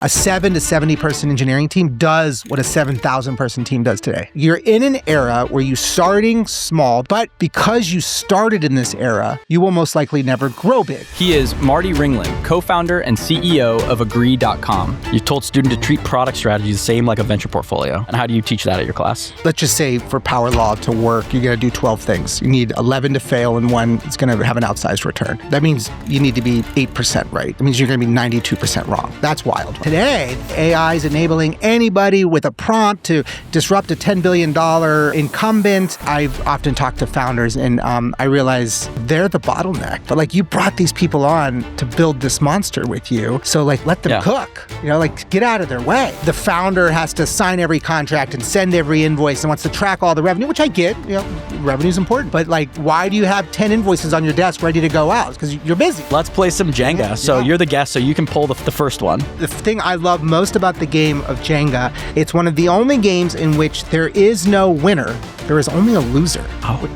A 7 to 70 person engineering team does what a 7,000 person team does today. You're in an era where you're starting small, but because you started in this era, you will most likely never grow big. He is Marty Ringlein, co-founder and CEO of Agree.com. You told students to treat product strategy the same like a venture portfolio. And how do you teach that at your class? Let's just say for Power Law to work, you're going to do 12 things. You need 11 to fail and one is going to have an outsized return. That means you need to be 8% right. That means you're going to be 92% wrong. That's wild. Today, AI is enabling anybody with a prompt to disrupt a $10 billion incumbent. I've often talked to founders and I realize they're the bottleneck. But like, you brought these people on to build this monster with you. So like, let them cook, like get out of their way. The founder has to sign every contract and send every invoice and wants to track all the revenue, which I get, revenue is important. But like, why do you have 10 invoices on your desk ready to go out? Because you're busy. Let's play some Jenga. So you're the guest, so you can pull the first one. The thing I love most about the game of Jenga, it's one of the only games in which there is no winner, there is only a loser. Oh.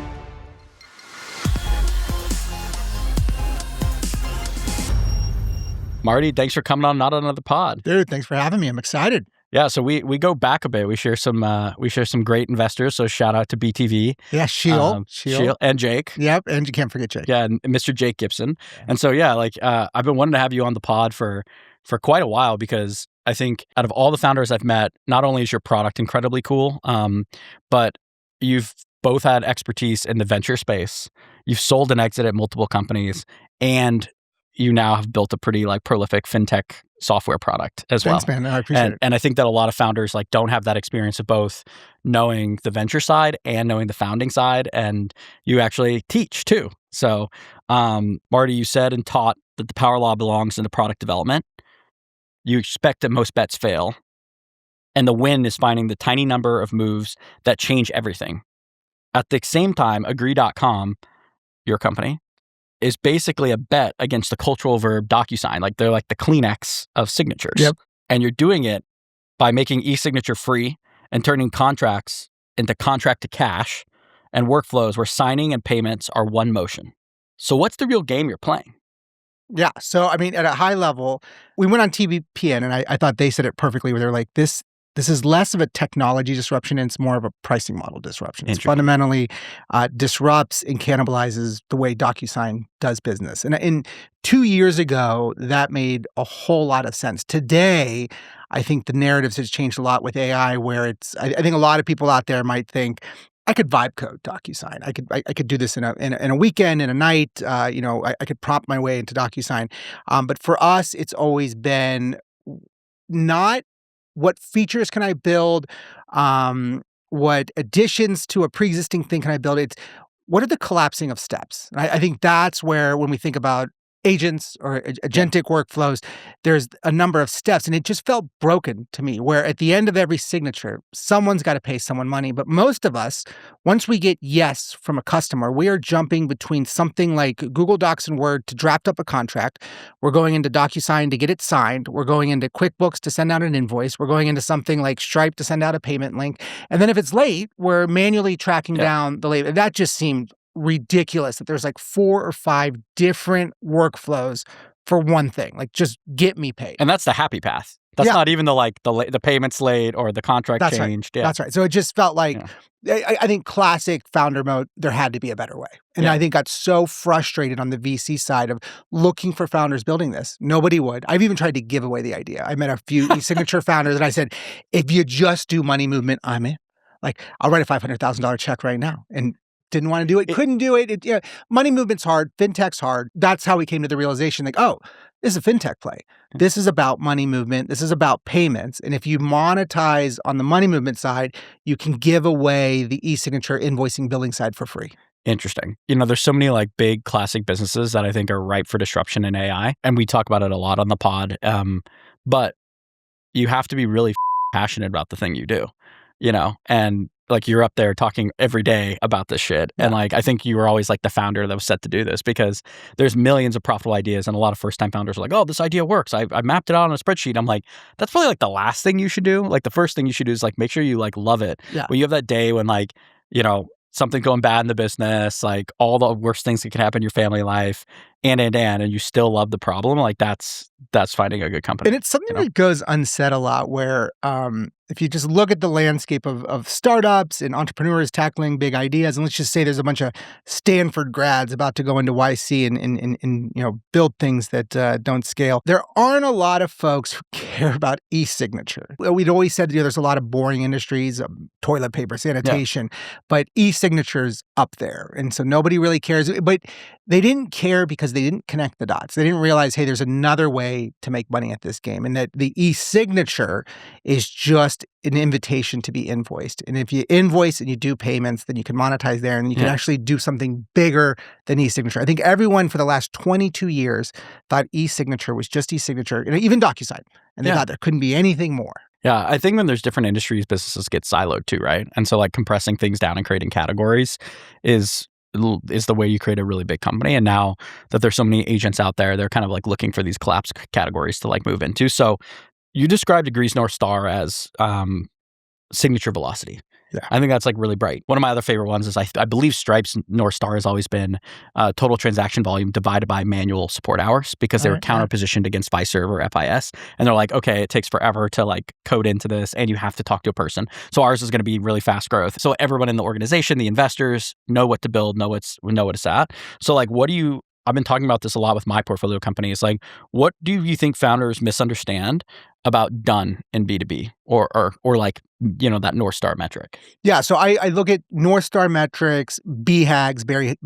Marty, thanks for coming on Not Another Pod. Dude, thanks for having me. I'm excited. Yeah, so we go back a bit. We share some great investors. So shout out to BTV. Yeah, Sheil and Jake. Yep, and you can't forget Jake. Yeah, and Mr. Jake Gibson. And so I've been wanting to have you on the pod for quite a while because I think out of all the founders I've met, not only is your product incredibly cool, but you've both had expertise in the venture space. You've sold and exited multiple companies, and you now have built a pretty prolific fintech software product as well. Thanks, man. I appreciate it. And I think that a lot of founders don't have that experience of both knowing the venture side and knowing the founding side, and you actually teach too. So, Marty, you said and taught that the power law belongs in the product development. You expect that most bets fail, and the win is finding the tiny number of moves that change everything. At the same time, Agree.com, your company, is basically a bet against the cultural verb DocuSign. They're like the Kleenex of signatures. Yep. And you're doing it by making e-signature free and turning contracts into contract to cash and workflows where signing and payments are one motion. So what's the real game you're playing? Yeah. So, at a high level, we went on TBPN and I thought they said it perfectly where they're like, this is less of a technology disruption and it's more of a pricing model disruption. It fundamentally disrupts and cannibalizes the way DocuSign does business. And 2 years ago, that made a whole lot of sense. Today, I think the narratives has changed a lot with AI where I think a lot of people out there might think, I could vibe code DocuSign. I could do this in a weekend, in a night. I could prompt my way into DocuSign. But for us, it's always been not what features can I build, what additions to a pre-existing thing can I build. It's what are the collapsing of steps. And I think that's where when we think about agents or agentic workflows, there's a number of steps. And it just felt broken to me, where at the end of every signature, someone's got to pay someone money. But most of us, once we get yes from a customer, we are jumping between something like Google Docs and Word to draft up a contract. We're going into DocuSign to get it signed. We're going into QuickBooks to send out an invoice. We're going into something like Stripe to send out a payment link. And then if it's late, we're manually tracking down the late. That just seemed ridiculous that there's 4 or 5 different workflows for one thing. Just get me paid. And that's the happy path. That's not even the payments late or the contract that's changed. Right. Yeah. That's right. So it just felt like, I think classic founder mode, there had to be a better way. And I think got so frustrated on the VC side of looking for founders building this. Nobody would. I've even tried to give away the idea. I met a few e-signature founders and I said, if you just do money movement, I'm in. I'll write a $500,000 check right now. And didn't want to do it, couldn't do it. Money movement's hard, fintech's hard. That's how we came to the realization, this is a fintech play. This is about money movement. This is about payments. And if you monetize on the money movement side, you can give away the e-signature invoicing billing side for free. Interesting. There's so many big classic businesses that I think are ripe for disruption in AI. And we talk about it a lot on the pod. But you have to be really passionate about the thing you do, and you're up there talking every day about this shit. Yeah. And I think you were always the founder that was set to do this because there's millions of profitable ideas and a lot of first time founders are like, oh, this idea works. I mapped it out on a spreadsheet. I'm like, that's probably the last thing you should do. The first thing you should do is make sure you love it. Yeah. When you have that day when something going bad in the business, all the worst things that can happen in your family life. and you still love the problem, like that's finding a good company. And it's something that goes unsaid a lot where if you just look at the landscape of startups and entrepreneurs tackling big ideas, and let's just say there's a bunch of Stanford grads about to go into YC and build things that don't scale, there aren't a lot of folks who care about e-signature. We'd always said there's a lot of boring industries, toilet paper, sanitation, but e-signature's up there. And so nobody really cares. But they didn't care because they didn't connect the dots. They didn't realize, hey, there's another way to make money at this game, and that the e-signature is just an invitation to be invoiced. And if you invoice and you do payments, then you can monetize there, and you can actually do something bigger than e-signature. I think everyone for the last 22 years thought e-signature was just e-signature, and even DocuSign, and they thought there couldn't be anything more. Yeah, I think when there's different industries, businesses get siloed too, right? And so like compressing things down and creating categories is the way you create a really big company. And now that there's so many agents out there, they're kind of like looking for these collapse categories to like move into. So you described Degrees North Star as signature velocity. Yeah. I think that's like really bright. One of my other favorite ones is I believe Stripe's North Star has always been total transaction volume divided by manual support hours, because they were counter-positioned against Fiserv or FIS. And they're like, okay, it takes forever to like code into this and you have to talk to a person. So ours is going to be really fast growth. So everyone in the organization, the investors know what to build, know what it's at. So like, I've been talking about this a lot with my portfolio companies. Like, what do you think founders misunderstand about done in B2B or like, that North Star metric? Yeah. So I look at North Star metrics, BHAGs, very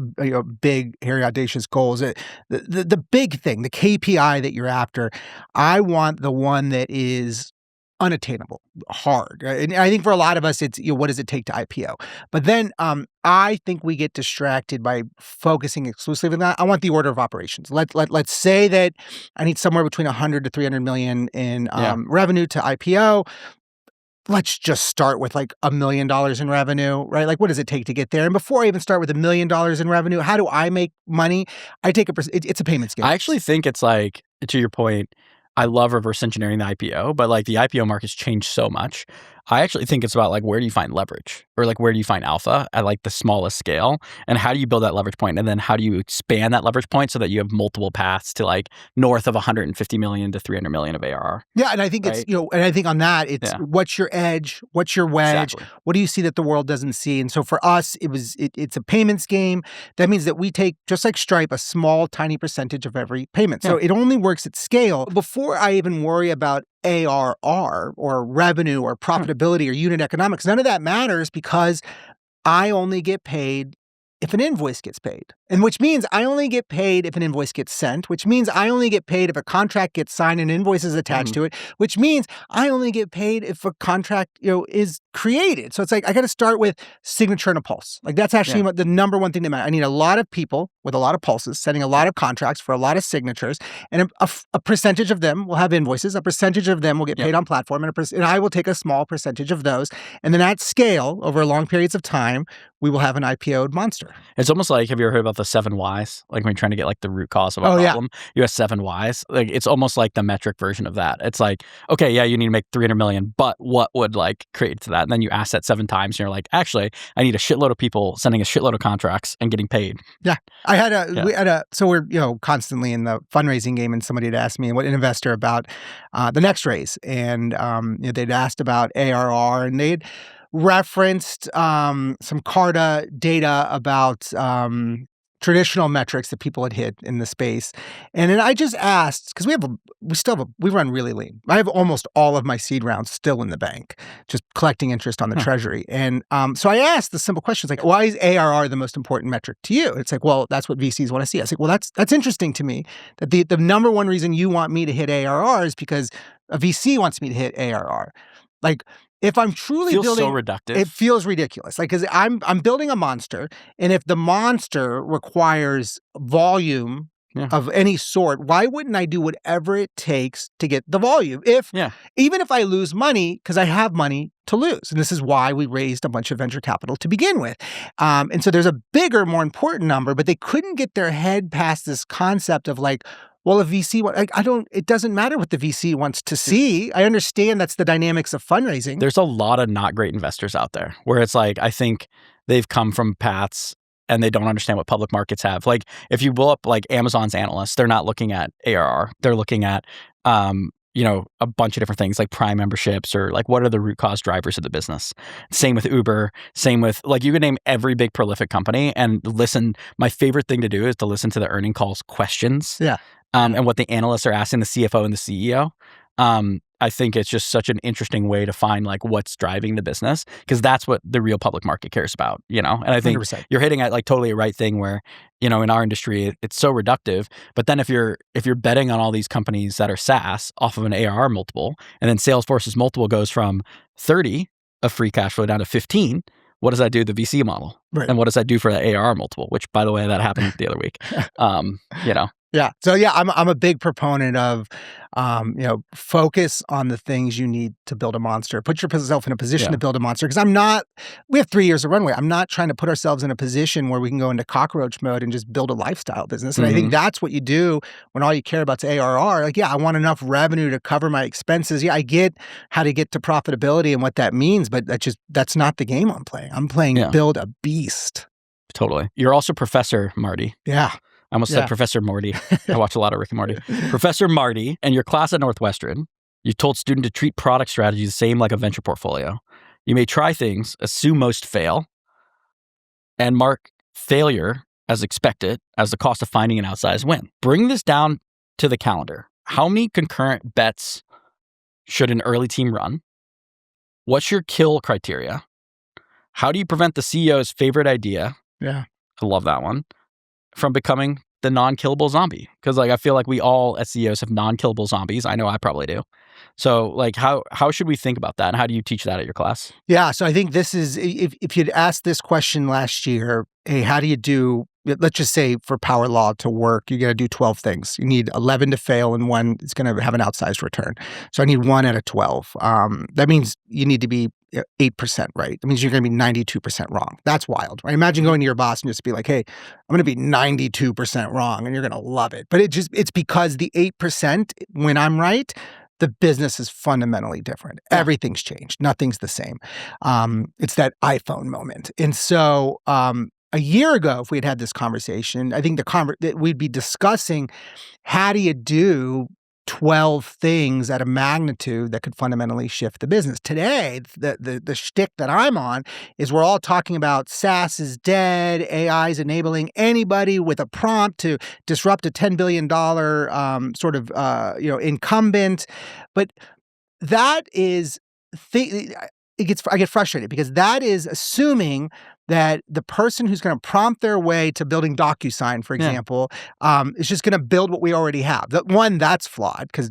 big, hairy, audacious goals. The big thing, the KPI that you're after, I want the one that is unattainable, hard. And I think for a lot of us, it's, what does it take to IPO? But then I think we get distracted by focusing exclusively on that. I want the order of operations. Let's say that I need somewhere between 100 to 300 million in revenue to IPO. Let's just start with like $1 million in revenue, right? Like, what does it take to get there? And before I even start with $1 million in revenue, how do I make money? I take it's a payments game. I actually think it's like, to your point, I love reverse engineering the IPO, but like the IPO market's changed so much. I actually think it's about like, where do you find leverage, or like where do you find alpha at like the smallest scale, and how do you build that leverage point, and then how do you expand that leverage point so that you have multiple paths to like north of 150 million to 300 million of ARR. Yeah, and I think it's and I think on that it's what's your edge, what's your wedge, what do you see that the world doesn't see? And so for us, it's a payments game. That means that we take, just like Stripe, a small tiny percentage of every payment. So it only works at scale. Before I even worry about ARR or revenue or profitability or unit economics, none of that matters, because I only get paid if an invoice gets paid. And which means I only get paid if an invoice gets sent, which means I only get paid if a contract gets signed and invoice is attached to it, which means I only get paid if a contract, is created. So it's like, I got to start with signature and a pulse. Like, that's actually the number one thing that matters. I need a lot of people with a lot of pulses, sending a lot of contracts for a lot of signatures, and a percentage of them will have invoices, a percentage of them will get paid on platform, and I will take a small percentage of those. And then at scale, over long periods of time, we will have an IPO'd monster. It's almost like, have you ever heard about the 7 whys? Like when you're trying to get like the root cause of a problem, you have 7 whys. Like, it's almost like the metric version of that. It's like, okay, yeah, you need to make 300 million, but what would like create to that? And then you ask that 7 times and you're like, actually, I need a shitload of people sending a shitload of contracts and getting paid. Yeah. So we're, constantly in the fundraising game, and somebody had asked me, an investor, about the next raise. And, they'd asked about ARR, and they'd referenced some Carta data about traditional metrics that people had hit in the space. And then I just asked, because we run really lean. I have almost all of my seed rounds still in the bank, just collecting interest on the treasury. And so I asked the simple questions like, why is ARR the most important metric to you? It's like, well, that's what VCs want to see. I was like, well, that's interesting to me, that the number one reason you want me to hit ARR is because a VC wants me to hit ARR. Like, if I'm truly feels building, so reductive. It feels ridiculous. Like, because I'm building a monster, and if the monster requires volume of any sort, why wouldn't I do whatever it takes to get the volume? Even if I lose money, because I have money to lose. And this is why we raised a bunch of venture capital to begin with. And so there's a bigger, more important number, but they couldn't get their head past this concept of like, well, a VC, it doesn't matter what the VC wants to see. I understand that's the dynamics of fundraising. There's a lot of not great investors out there where it's like, I think they've come from paths and they don't understand what public markets have. Like if you pull up like Amazon's analysts, they're not looking at ARR. They're looking at, a bunch of different things like Prime memberships or like what are the root cause drivers of the business. Same with Uber, same with like you can name every big prolific company and listen. My favorite thing to do is to listen to the earning calls questions. Yeah. And what the analysts are asking the CFO and the CEO. I think it's just such an interesting way to find like what's driving the business because that's what the real public market cares about, And I think 100%. You're hitting at like totally a right thing where, in our industry, it's so reductive. But then if you're betting on all these companies that are SaaS off of an ARR multiple, and then Salesforce's multiple goes from 30 of free cash flow down to 15, what does that do to the VC model? Right. And what does that do for the ARR multiple? Which, by the way, that happened the other week. Yeah. So yeah, I'm a big proponent of, focus on the things you need to build a monster. Put yourself in a position to build a monster. Because we have 3 years of runway. I'm not trying to put ourselves in a position where we can go into cockroach mode and just build a lifestyle business. And I think that's what you do when all you care about is ARR. Like, yeah, I want enough revenue to cover my expenses. Yeah, I get how to get to profitability and what that means, but that's not the game I'm playing. I'm playing build a beast. Totally. You're also Professor Marty. Yeah. I almost said Professor Morty. I watch a lot of Rick and Morty. Professor Marty, and your class at Northwestern, you told students to treat product strategy the same like a venture portfolio. You may try things, assume most fail, and mark failure as expected as the cost of finding an outsized win. Bring this down to the calendar. How many concurrent bets should an early team run? What's your kill criteria? How do you prevent the CEO's favorite idea? Yeah. I love that one. From becoming the non-killable zombie. Because like I feel like we all as CEOs have non-killable zombies. I know I probably do. So like how should we think about that? And how do you teach that at your class? Yeah. So I think this is, if you'd asked this question last year, hey, how do you do, let's just say for Power Law to work, you got to do 12 things. You need 11 to fail and one is going to have an outsized return. So I need 1 out of 12. That means you need to be 8% right. That means you're going to be 92% wrong. That's wild, right? Imagine going to your boss and just be like, hey, I'm going to be 92% wrong and you're going to love it. But it's because the 8%, when I'm right, the business is fundamentally different. Yeah. Everything's changed. Nothing's the same. It's that iPhone moment. And so a year ago, if we had this conversation, I think we'd be discussing how do you do 12 things at a magnitude that could fundamentally shift the business. Today, the shtick that I'm on is we're all talking about SaaS is dead, AI is enabling anybody with a prompt to disrupt a $10 billion incumbent. But that is, I get frustrated because that is assuming that the person who's going to prompt their way to building DocuSign, for example, is just going to build what we already have. That's flawed because,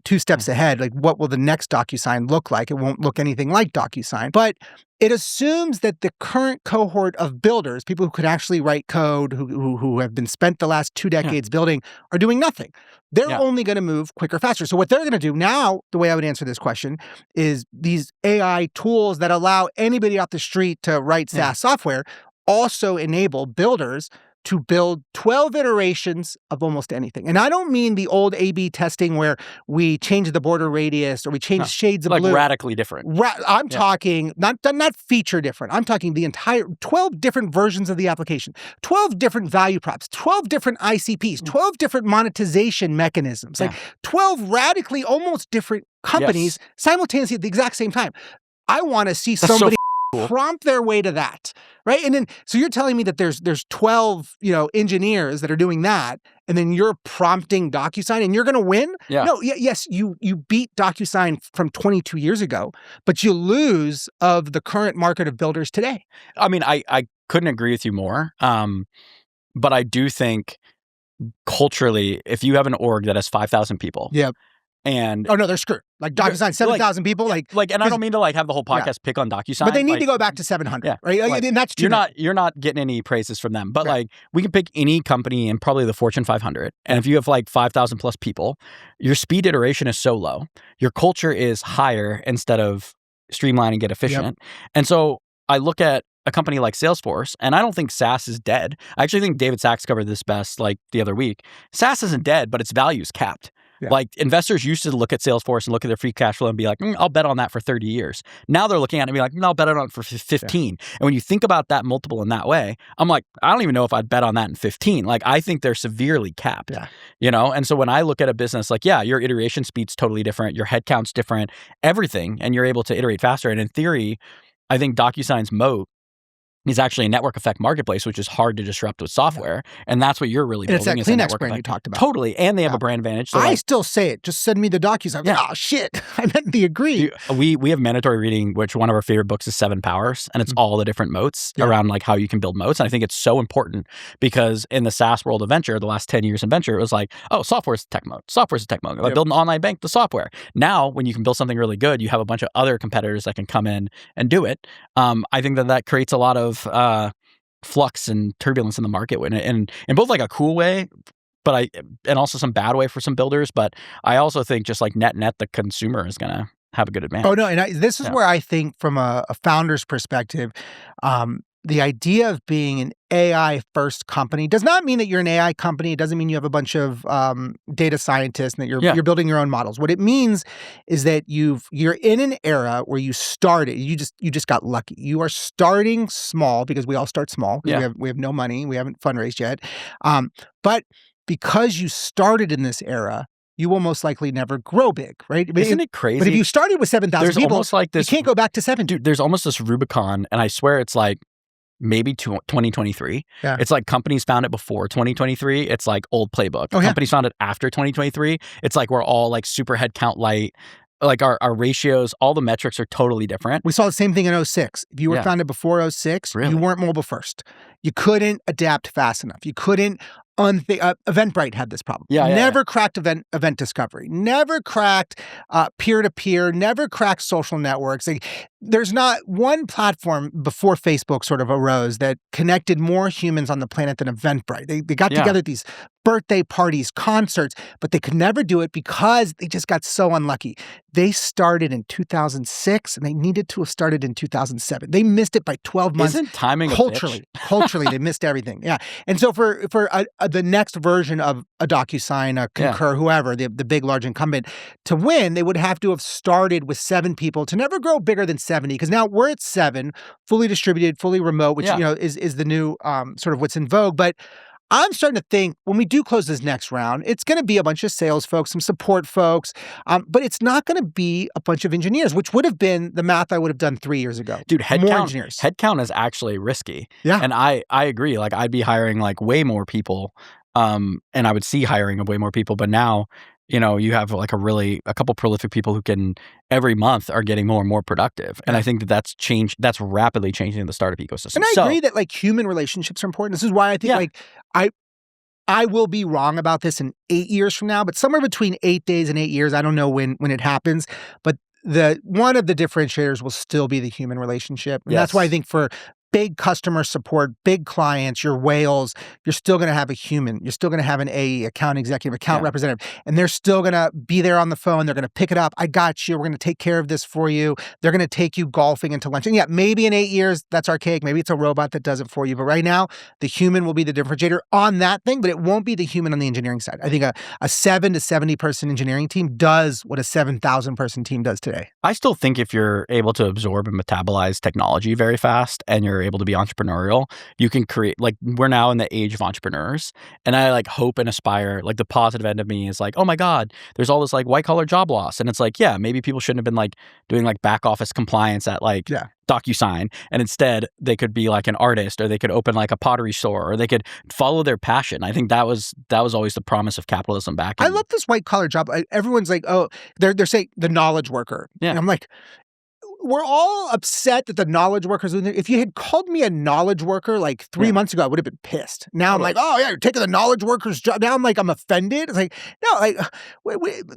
2 steps ahead, like what will the next DocuSign look like? It won't look anything like DocuSign. But it assumes that the current cohort of builders, people who could actually write code, who have been spent the last 2 decades building, are doing nothing. They're only going to move quicker, faster. So what they're going to do now, the way I would answer this question, is these AI tools that allow anybody off the street to write SaaS software also enable builders to build 12 iterations of almost anything. And I don't mean the old A/B testing where we change the border radius or we change shades of blue. Like radically different. I'm talking, not feature different. I'm talking the entire 12 different versions of the application, 12 different value props, 12 different ICPs, 12 different monetization mechanisms, like 12 radically almost different companies simultaneously at the exact same time. I want to see somebody prompt their way to that, right? And then, so you're telling me that there's 12, engineers that are doing that, and then you're prompting DocuSign, and you're going to win? Yeah. No, yes, you beat DocuSign from 22 years ago, but you lose of the current market of builders today. I mean, I couldn't agree with you more, but I do think culturally, if you have an org that has 5,000 people, and they're screwed. Like DocuSign, 7,000 people. And I don't mean to have the whole podcast pick on DocuSign, but they need to go back to 700, right? And that's you're not getting any praises from them. But we can pick any company in probably the Fortune 500, and if you have 5,000 plus people, your speed iteration is so low. Your culture is higher instead of streamline and get efficient. And so I look at a company like Salesforce, and I don't think SaaS is dead. I actually think David Sachs covered this best the other week. SaaS isn't dead, but its value is capped. Yeah. Like investors used to look at Salesforce and look at their free cash flow and be like, I'll bet on that for 30 years. Now they're looking at it and be like, I'll bet on it for 15. Yeah. And when you think about that multiple in that way, I'm like, I don't even know if I'd bet on that in 15. Like, I think they're severely capped, you know? And so when I look at a business, like, yeah, your iteration speed's totally different. Your headcount's different, everything. And you're able to iterate faster. And in theory, I think DocuSign's moat is actually a network effect marketplace, which is hard to disrupt with software. And that's what you're really building. And it's that Kleenex brand you talked about. Totly. And they have a brand advantage. So I still say it. Just send me the DocuSign. Yeah. Oh, shit. I meant the agree. We have mandatory reading, which one of our favorite books is 7 Powers. And it's all the different moats around like how you can build moats. And I think it's so important because in the SaaS world of venture, the last 10 years in venture, it was like, oh, software's a tech moat. Software's a tech moat. Like build an online bank, the software. Now, when you can build something really good, you have a bunch of other competitors that can come in and do it. I think that creates a lot of flux and turbulence in the market, and in both like a cool way, and also some bad way for some builders. But I also think just like net, the consumer is gonna have a good advantage. Oh no, and this is where I think from a founder's perspective, the idea of being an AI first company does not mean that you're an AI company. It doesn't mean you have a bunch of data scientists and that you're building your own models. What it means is that you're in an era where you started. You just got lucky. You are starting small because we all start small. We have no money. We haven't fundraised yet. But because you started in this era, you will most likely never grow big, right? Isn't it crazy? But if you started with 7,000 people, almost like this, you can't go back to 7. Dude, there's almost this Rubicon, and I swear it's like maybe 2023. Yeah. It's like companies found it before 2023. It's like old playbook. Companies found it after 2023. It's like we're all like super headcount light. Like our ratios, all the metrics are totally different. We saw the same thing in 06. If you were founded before 06, you weren't mobile first. You couldn't adapt fast enough. You couldn't Eventbrite had this problem. Never cracked event discovery. Never cracked peer-to-peer. Never cracked social networks. Like, there's not one platform before Facebook sort of arose that connected more humans on the planet than Eventbrite. They got together at these birthday parties, concerts, but they could never do it because they just got so unlucky. They started in 2006 and they needed to have started in 2007. They missed it by 12 months. Isn't timing culturally, they missed everything. Yeah. And so for the next version of a DocuSign, a Concur, whoever, the big, large incumbent, to win, they would have to have started with 7 people to never grow bigger than 70. Because now we're at 7, fully distributed, fully remote, which is the new sort of what's in vogue. But I'm starting to think when we do close this next round, it's going to be a bunch of sales folks, some support folks, but it's not going to be a bunch of engineers, which would have been the math I would have done 3 years ago. Dude, more engineers. Headcount is actually risky. Yeah. And I agree. Like, I'd be hiring like way more people, and I would see hiring of way more people. But now, you have like a couple prolific people who can every month are getting more and more productive. And I think that's changed. That's rapidly changing the startup ecosystem. And I agree that like human relationships are important. This is why I think like I will be wrong about this in 8 years from now, but somewhere between 8 days and 8 years, I don't know when it happens, but one of the differentiators will still be the human relationship. And that's why I think for big customer support, big clients, your whales, you're still going to have a human. You're still going to have an AE, account executive, account representative, and they're still going to be there on the phone. They're going to pick it up. I got you. We're going to take care of this for you. They're going to take you golfing and to lunch. And maybe in 8 years, that's archaic. Maybe it's a robot that does it for you. But right now, the human will be the differentiator on that thing, but it won't be the human on the engineering side. I think a 7 to 70 person engineering team does what a 7,000 person team does today. I still think if you're able to absorb and metabolize technology very fast and you're able to be entrepreneurial, you can create, like, we're now in the age of entrepreneurs, and I like hope and aspire, like the positive end of me is like, oh my God, there's all this like white collar job loss. And it's like, maybe people shouldn't have been like doing like back office compliance at like DocuSign, and instead they could be like an artist, or they could open like a pottery store, or they could follow their passion. I think that was always the promise of capitalism back. I love this white collar job. Everyone's like, oh, they're saying the knowledge worker. Yeah. And I'm like, we're all upset that the knowledge workers. If you had called me a knowledge worker like 3 months ago, I would have been pissed. Now I'm like, oh yeah, you're taking the knowledge worker's job. Now I'm like, I'm offended. It's like, no, like,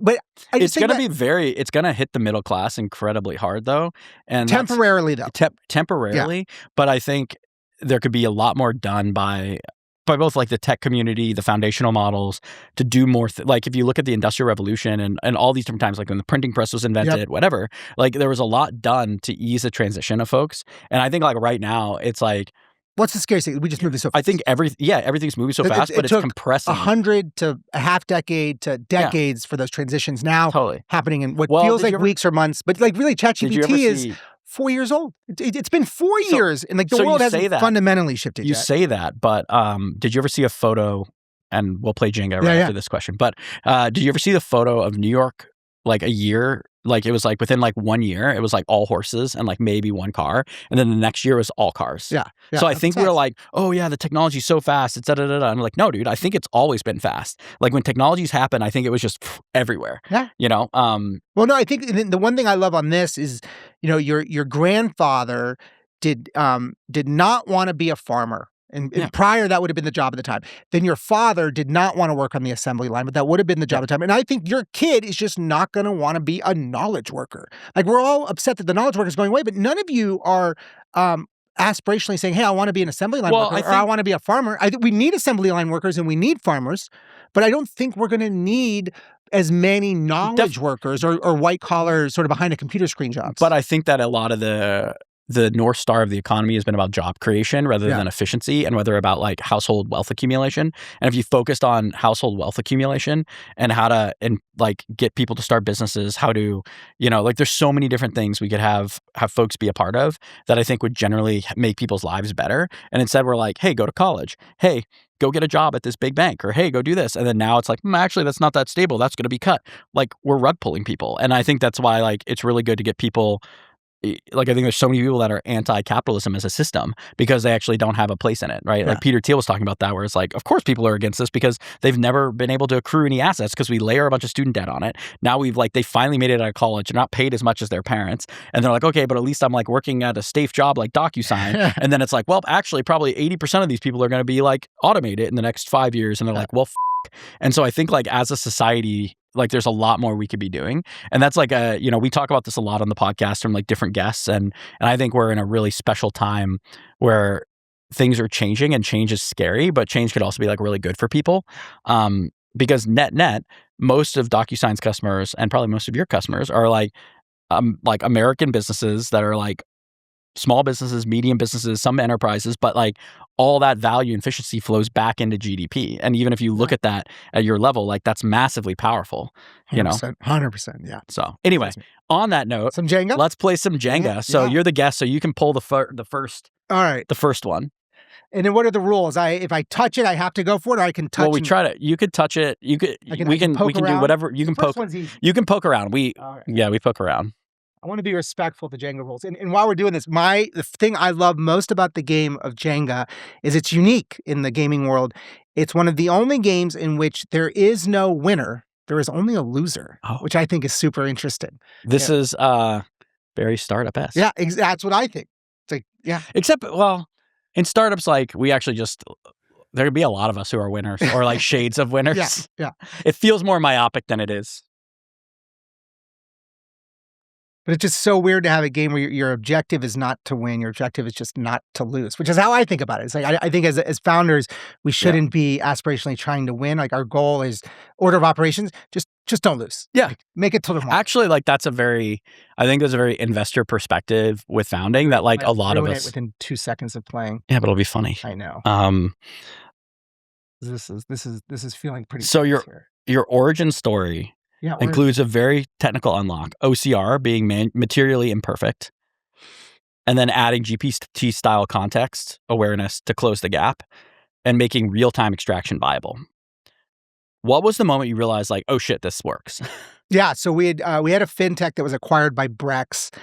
but I just think it's gonna hit the middle class incredibly hard though, and temporarily though. Temporarily, but I think there could be a lot more done by both like the tech community, the foundational models, to do more. Like if you look at the Industrial Revolution and all these different times, like when the printing press was invented, whatever, like there was a lot done to ease the transition of folks. And I think like right now, it's like what's the scariest thing? We just moved this so fast. I think everything's moving so fast, but it's compressing. 100 to a half decade to decades for those transitions now happening in what feels like weeks or months. But like really, ChatGPT is 4 years old. It's been 4 years, and like the world hasn't fundamentally shifted yet. You say that, but did you ever see a photo? And we'll play Jenga after this question. But did you ever see the photo of New York like a year? Like it was like within like 1 year, it was like all horses and like maybe one car. And then the next year was all cars. Yeah. So I think we're like, oh yeah, the technology's so fast. It's And I'm like, no, dude, I think it's always been fast. Like when technologies happen, I think it was just everywhere. Yeah. You know? Well, no, I think the one thing I love on this is, you know, your grandfather did not want to be a farmer. And prior, that would have been the job at the time. Then your father did not want to work on the assembly line, but that would have been the job at the time. And I think your kid is just not going to want to be a knowledge worker. Like we're all upset that the knowledge worker is going away, but none of you are aspirationally saying, hey, I want to be an assembly line worker or I want to be a farmer. I think we need assembly line workers and we need farmers, but I don't think we're going to need as many knowledge workers or white collar sort of behind a computer screen jobs. But I think that a lot of the North Star of the economy has been about job creation rather than efficiency, and whether about like household wealth accumulation. And if you focused on household wealth accumulation and how to like get people to start businesses, how to, you know, like there's so many different things we could have folks be a part of that I think would generally make people's lives better. And instead we're like, hey, go to college. Hey, go get a job at this big bank, or hey, go do this. And then now it's like, actually, that's not that stable. That's going to be cut. Like we're rug pulling people. And I think that's why like it's really good to get people. Like I think there's so many people that are anti-capitalism as a system because they actually don't have a place in it, right? Like Peter Thiel was talking about that, where it's like, of course people are against this because they've never been able to accrue any assets because we layer a bunch of student debt on it. Now they finally made it out of college. They're not paid as much as their parents. And they're like, okay, but at least I'm like working at a safe job like DocuSign. And then it's like, well, actually probably 80% of these people are going to be like automated in the next 5 years. And they're like, well, And so I think like as a society, like there's a lot more we could be doing. And that's like we talk about this a lot on the podcast from like different guests. And I think we're in a really special time where things are changing, and change is scary, but change could also be like really good for people. Because net, most of DocuSign's customers and probably most of your customers are like American businesses that are like small businesses, medium businesses, some enterprises, but like all that value and efficiency flows back into GDP. And even if you look at that at your level, like that's massively powerful, 100%, yeah. So anyway, on that note, some Jenga? Let's play some Jenga. So you're the guest, so you can pull the first. All right. The first one. And then what are the rules? If I touch it, I have to go for it, or I can touch it? You could touch it. We can do whatever. You can poke. You can poke around. We poke around. I want to be respectful of the Jenga rules. And while we're doing this, the thing I love most about the game of Jenga is it's unique in the gaming world. It's one of the only games in which there is no winner. There is only a loser, which I think is super interesting. This is very startup-esque. Yeah, that's what I think. It's like, yeah. Except, well, in startups, like we actually there'd be a lot of us who are winners or like shades of winners. Yeah. It feels more myopic than it is. But it's just so weird to have a game where your objective is not to win. Your objective is just not to lose, which is how I think about it. It's like, I think as founders, we shouldn't be aspirationally trying to win. Like our goal is order of operations. Just don't lose. Yeah. Like, make it to the mark. Actually, like I think there's a very investor perspective with founding that like a lot of us. Within 2 seconds of playing. Yeah, but it'll be funny. I know. This is feeling pretty. So your origin story. Yeah, includes a very technical unlock, OCR being materially imperfect, and then adding GPT-style context awareness to close the gap, and making real-time extraction viable. What was the moment you realized, like, oh shit, this works? Yeah, so we had a fintech that was acquired by Brex,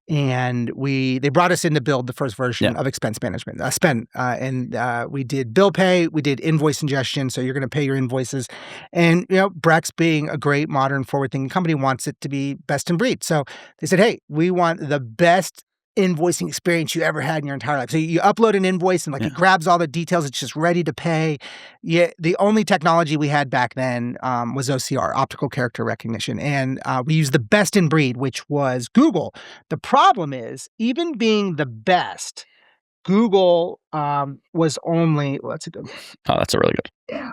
and they brought us in to build the first version of expense management, spend, and we did bill pay, we did invoice ingestion, so you're going to pay your invoices, and Brex, being a great modern forward-thinking company, wants it to be best in breed. So they said, hey, we want the best invoicing experience you ever had in your entire life. So you upload an invoice and it grabs all the details. It's just ready to pay. Yeah, the only technology we had back then was OCR, optical character recognition. And we used the best in breed, which was Google. The problem is, even being the best, Google was only, Oh, that's a really good. Yeah.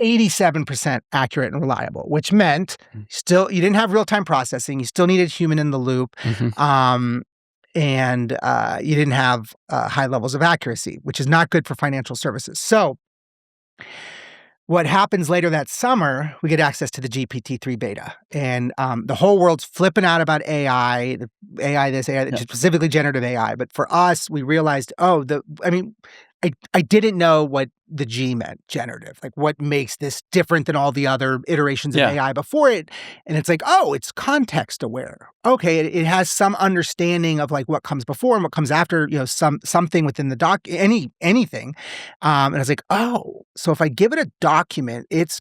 87% accurate and reliable, which meant still you didn't have real-time processing. You still needed human in the loop. Mm-hmm. and you didn't have high levels of accuracy, which is not good for financial services. So what happens later that summer, we get access to the GPT-3 beta, and the whole world's flipping out about AI, AI this, AI, specifically generative AI. But for us, we realized, I didn't know what the G meant, generative, like what makes this different than all the other iterations of AI before it. And it's like, oh, it's context aware. Okay, it has some understanding of like what comes before and what comes after, something within the anything. And I was like, oh, so if I give it a document, it's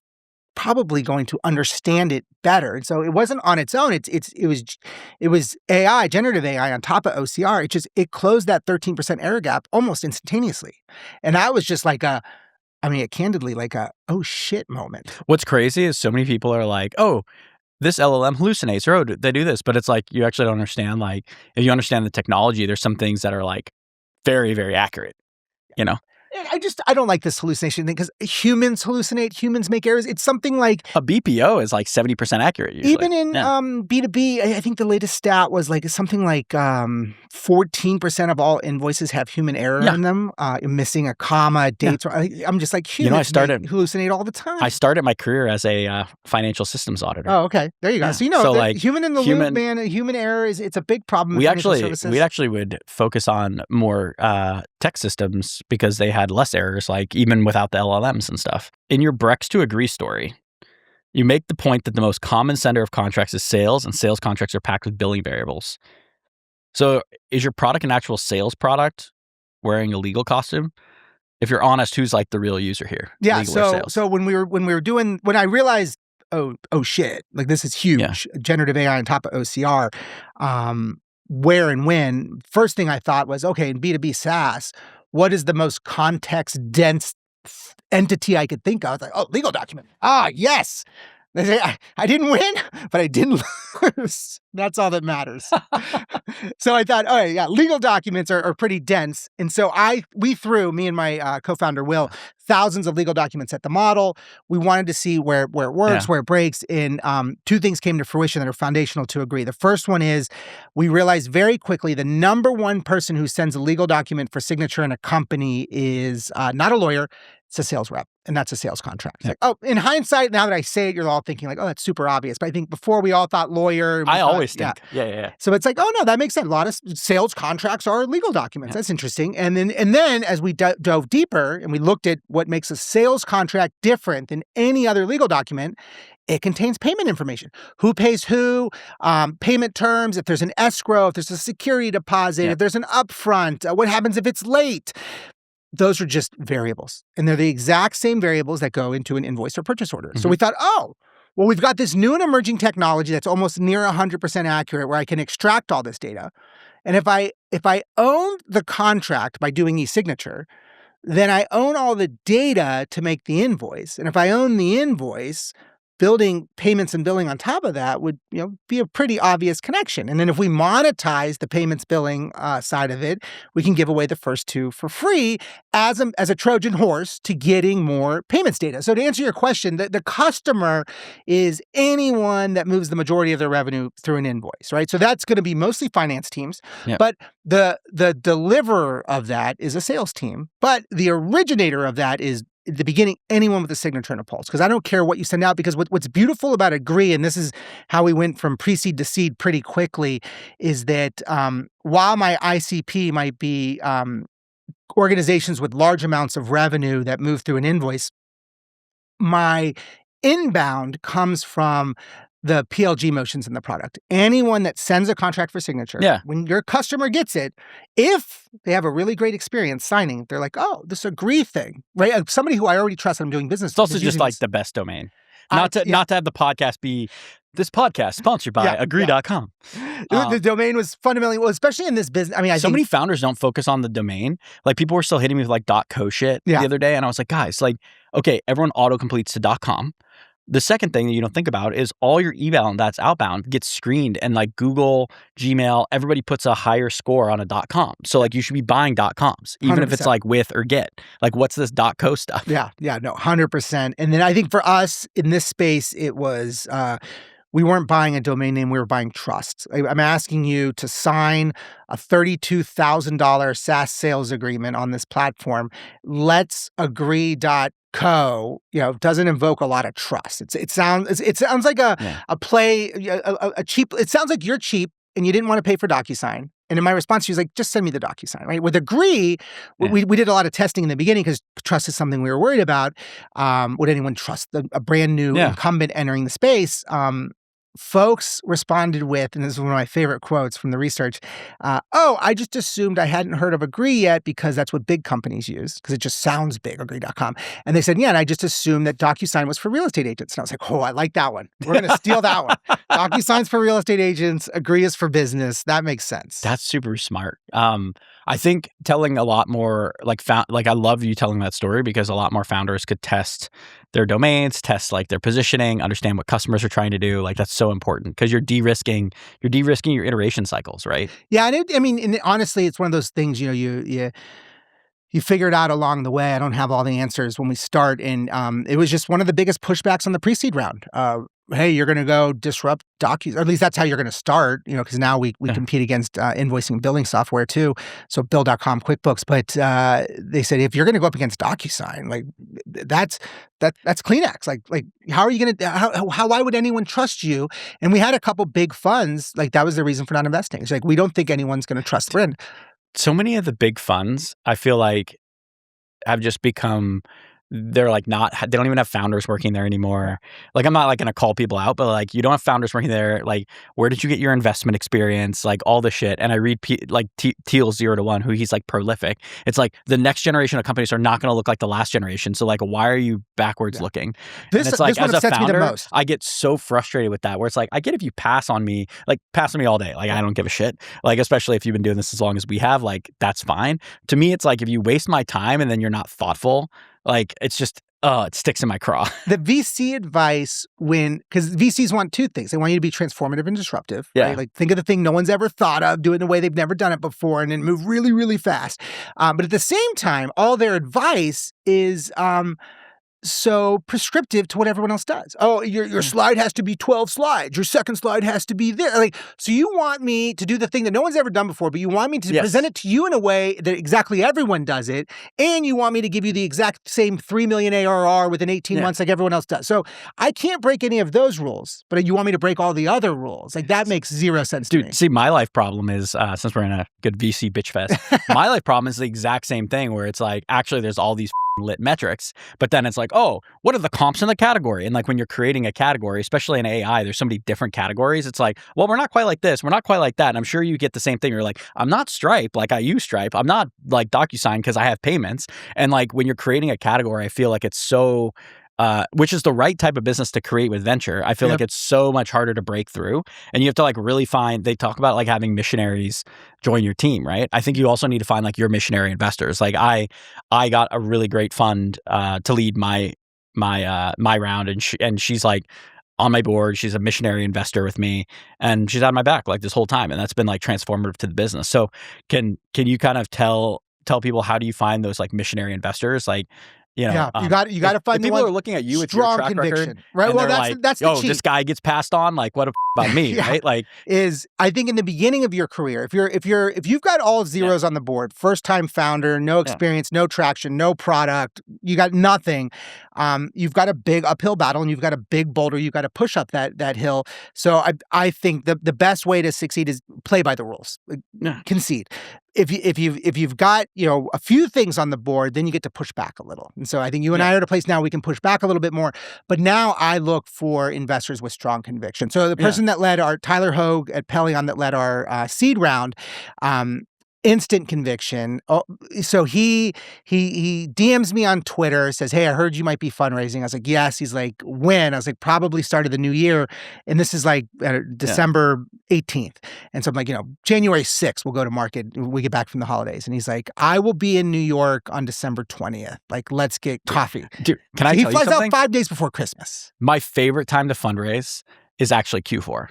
probably going to understand it better. And so it wasn't on its own. It was AI, generative AI on top of OCR. It closed that 13% error gap almost instantaneously. And that was just like candidly like a oh shit moment. What's crazy is so many people are like, oh, this LLM hallucinates, or oh, they do this. But it's like, you actually don't understand. Like, if you understand the technology, there's some things that are like very, very accurate, I don't like this hallucination thing because humans hallucinate, humans make errors. It's something like a BPO is like 70% accurate usually. Even in B2B, I think the latest stat was like something like 14% of all invoices have human error in them, missing a comma, dates. I'm just like, humans hallucinate all the time. I started my career as a financial systems auditor. Oh, okay. There you go. So like human in the loop, man, human error it's a big problem. We actually would focus on more tech systems because they had less errors, like even without the LLMs and stuff. In your Brex to Agree story, you make the point that the most common sender of contracts is sales, and sales contracts are packed with billing variables. So is your product an actual sales product wearing a legal costume? If you're honest, who's like the real user here? Yeah. So when I realized, oh shit, like this is huge, generative AI on top of OCR, where and when, first thing I thought was, okay, in B2B SaaS, what is the most context-dense entity I could think of? I was like, oh, legal document. Ah, yes. I didn't win, but I didn't lose. That's all that matters. So I thought, oh yeah, legal documents are pretty dense. And so me and my co-founder, Will, thousands of legal documents at the model. We wanted to see where it works, where it breaks. And two things came to fruition that are foundational to Agree. The first one is we realized very quickly the number one person who sends a legal document for signature in a company is not a lawyer, it's a sales rep, and that's a sales contract. It's like, oh, in hindsight, now that I say it, you're all thinking like, oh, that's super obvious. But I think before we all thought lawyer. I always think. Yeah. So it's like, oh no, that makes sense. A lot of sales contracts are legal documents. That's interesting. And then as we dove deeper and we looked at what makes a sales contract different than any other legal document, it contains payment information. Who pays who, payment terms, if there's an escrow, if there's a security deposit, if there's an upfront, what happens if it's late. Those are just variables. And they're the exact same variables that go into an invoice or purchase order. Mm-hmm. So we thought, well, we've got this new and emerging technology that's almost near 100% accurate where I can extract all this data. And if I own the contract by doing e-signature, then I own all the data to make the invoice. And if I own the invoice, building payments and billing on top of that would, be a pretty obvious connection. And then if we monetize the payments billing side of it, we can give away the first two for free as a Trojan horse to getting more payments data. So to answer your question, the customer is anyone that moves the majority of their revenue through an invoice, right? So that's going to be mostly finance teams, but the deliverer of that is a sales team, but the originator of that is at the beginning, anyone with a signature and a pulse, because I don't care what you send out, because what's beautiful about Agree, and this is how we went from pre-seed to seed pretty quickly, is that while my ICP might be organizations with large amounts of revenue that move through an invoice, my inbound comes from the PLG motions in the product. Anyone that sends a contract for signature, when your customer gets it, if they have a really great experience signing, they're like, oh, this Agree thing, right? Somebody who I already trust and I'm doing business with. It's also just like the best domain. Not to have the podcast be this podcast sponsored by agree.com. The domain was fundamentally, especially in this business. I mean, so many founders don't focus on the domain. Like people were still hitting me with like .co shit the other day. And I was like, guys, like, okay, everyone auto-completes to .com. The second thing that you don't think about is all your email that's outbound gets screened, and like Google, Gmail, everybody puts a higher score on a .com. So like you should be buying .coms, even 100%. If it's like with or get. Like what's this .co stuff? Yeah, no, 100%. And then I think for us in this space, it was we weren't buying a domain name, we were buying trust. I'm asking you to sign a $32,000 SaaS sales agreement on this platform. Let's agree.co, doesn't invoke a lot of trust. It sounds like a play, a cheap, it sounds like you're cheap and you didn't want to pay for DocuSign. And in my response, she was like, just send me the DocuSign, right? With Agree, we did a lot of testing in the beginning because trust is something we were worried about. Would anyone trust a brand new incumbent entering the space? Folks responded with, and this is one of my favorite quotes from the research, I just assumed I hadn't heard of Agree yet because that's what big companies use, because it just sounds big, Agree.com. And they said, and I just assumed that DocuSign was for real estate agents. And I was like, I like that one. We're going to steal that one. DocuSign's for real estate agents. Agree is for business. That makes sense. That's super smart. I think telling a lot more, I love you telling that story because a lot more founders could test their domains, test their positioning, understand what customers are trying to do. That's so important because you're de-risking your iteration cycles, right? Yeah, and honestly, it's one of those things, you figure it out along the way. I don't have all the answers when we start, and it was just one of the biggest pushbacks on the pre-seed round. Hey, you're going to go disrupt or at least that's how you're going to start, because now we compete against invoicing and billing software too. So Bill.com, QuickBooks. But they said, if you're going to go up against DocuSign, that's Kleenex. How are you going to, why would anyone trust you? And we had a couple big funds, that was the reason for not investing. It's we don't think anyone's going to trust the brand. So many of the big funds, I feel have just become, they're they don't even have founders working there anymore. I'm not going to call people out, but you don't have founders working there. Where did you get your investment experience? All the shit. And I read Thiel's 0 to 1, who he's prolific. It's the next generation of companies are not going to look like the last generation. So why are you backwards looking? This one as a upsets founder, me the most. I get so frustrated with that, where it's I get if you pass on me all day. I don't give a shit. Especially if you've been doing this as long as we have, that's fine. To me, it's if you waste my time and then you're not thoughtful, it's just, it sticks in my craw. The VC advice because VCs want two things. They want you to be transformative and disruptive. Yeah. Right? Think of the thing no one's ever thought of, do it in a way they've never done it before, and then move really, really fast. But at the same time, all their advice is so prescriptive to what everyone else does. Oh, your slide has to be 12 slides. Your second slide has to be there. So you want me to do the thing that no one's ever done before, but you want me to present it to you in a way that exactly everyone does it, and you want me to give you the exact same 3 million ARR within 18 months like everyone else does. So I can't break any of those rules, but you want me to break all the other rules. That makes zero sense to me. See, my life problem is, since we're in a good VC bitch fest, my life problem is the exact same thing, where it's actually there's all these lit metrics, but then it's what are the comps in the category? And when you're creating a category, especially in AI, there's so many different categories. It's well, we're not quite like this, we're not quite like that. And I'm sure you get the same thing. You're I'm not Stripe, I use Stripe. I'm not DocuSign because I have payments. And when you're creating a category, I feel it's so which is the right type of business to create with venture. I feel it's so much harder to break through, and you have to really find. They talk about having missionaries join your team, right? I think you also need to find your missionary investors. I got a really great fund to lead my round, and she's on my board. She's a missionary investor with me, and she's had my back this whole time, and that's been transformative to the business. So can you kind of tell people, how do you find those missionary investors? You got to find the people are looking at you with your track record, right? Well, that's the cheat. This guy gets passed on. What about me, right? I think in the beginning of your career, if you've got all zeros on the board, first time founder, no experience, no traction, no product, you got nothing. You've got a big uphill battle, and you've got a big boulder. You've got to push up that hill. So I think the best way to succeed is play by the rules, concede. If you've got a few things on the board, then you get to push back a little. And so I think you and I are at a place now we can push back a little bit more. But now I look for investors with strong conviction. So the person that led Tyler Hogue at Pelion that led our seed round, instant conviction. So he DMs me on Twitter, says, "Hey, I heard you might be fundraising." I was like, "Yes." He's like, "When?" I was like, "Probably start of the new year." And this is December 18th. And so I'm January 6th, we'll go to market. We get back from the holidays. And he's like, "I will be in New York on December 20th. Let's get coffee." Dude, can I tell you something? He flies out 5 days before Christmas. My favorite time to fundraise is actually Q4.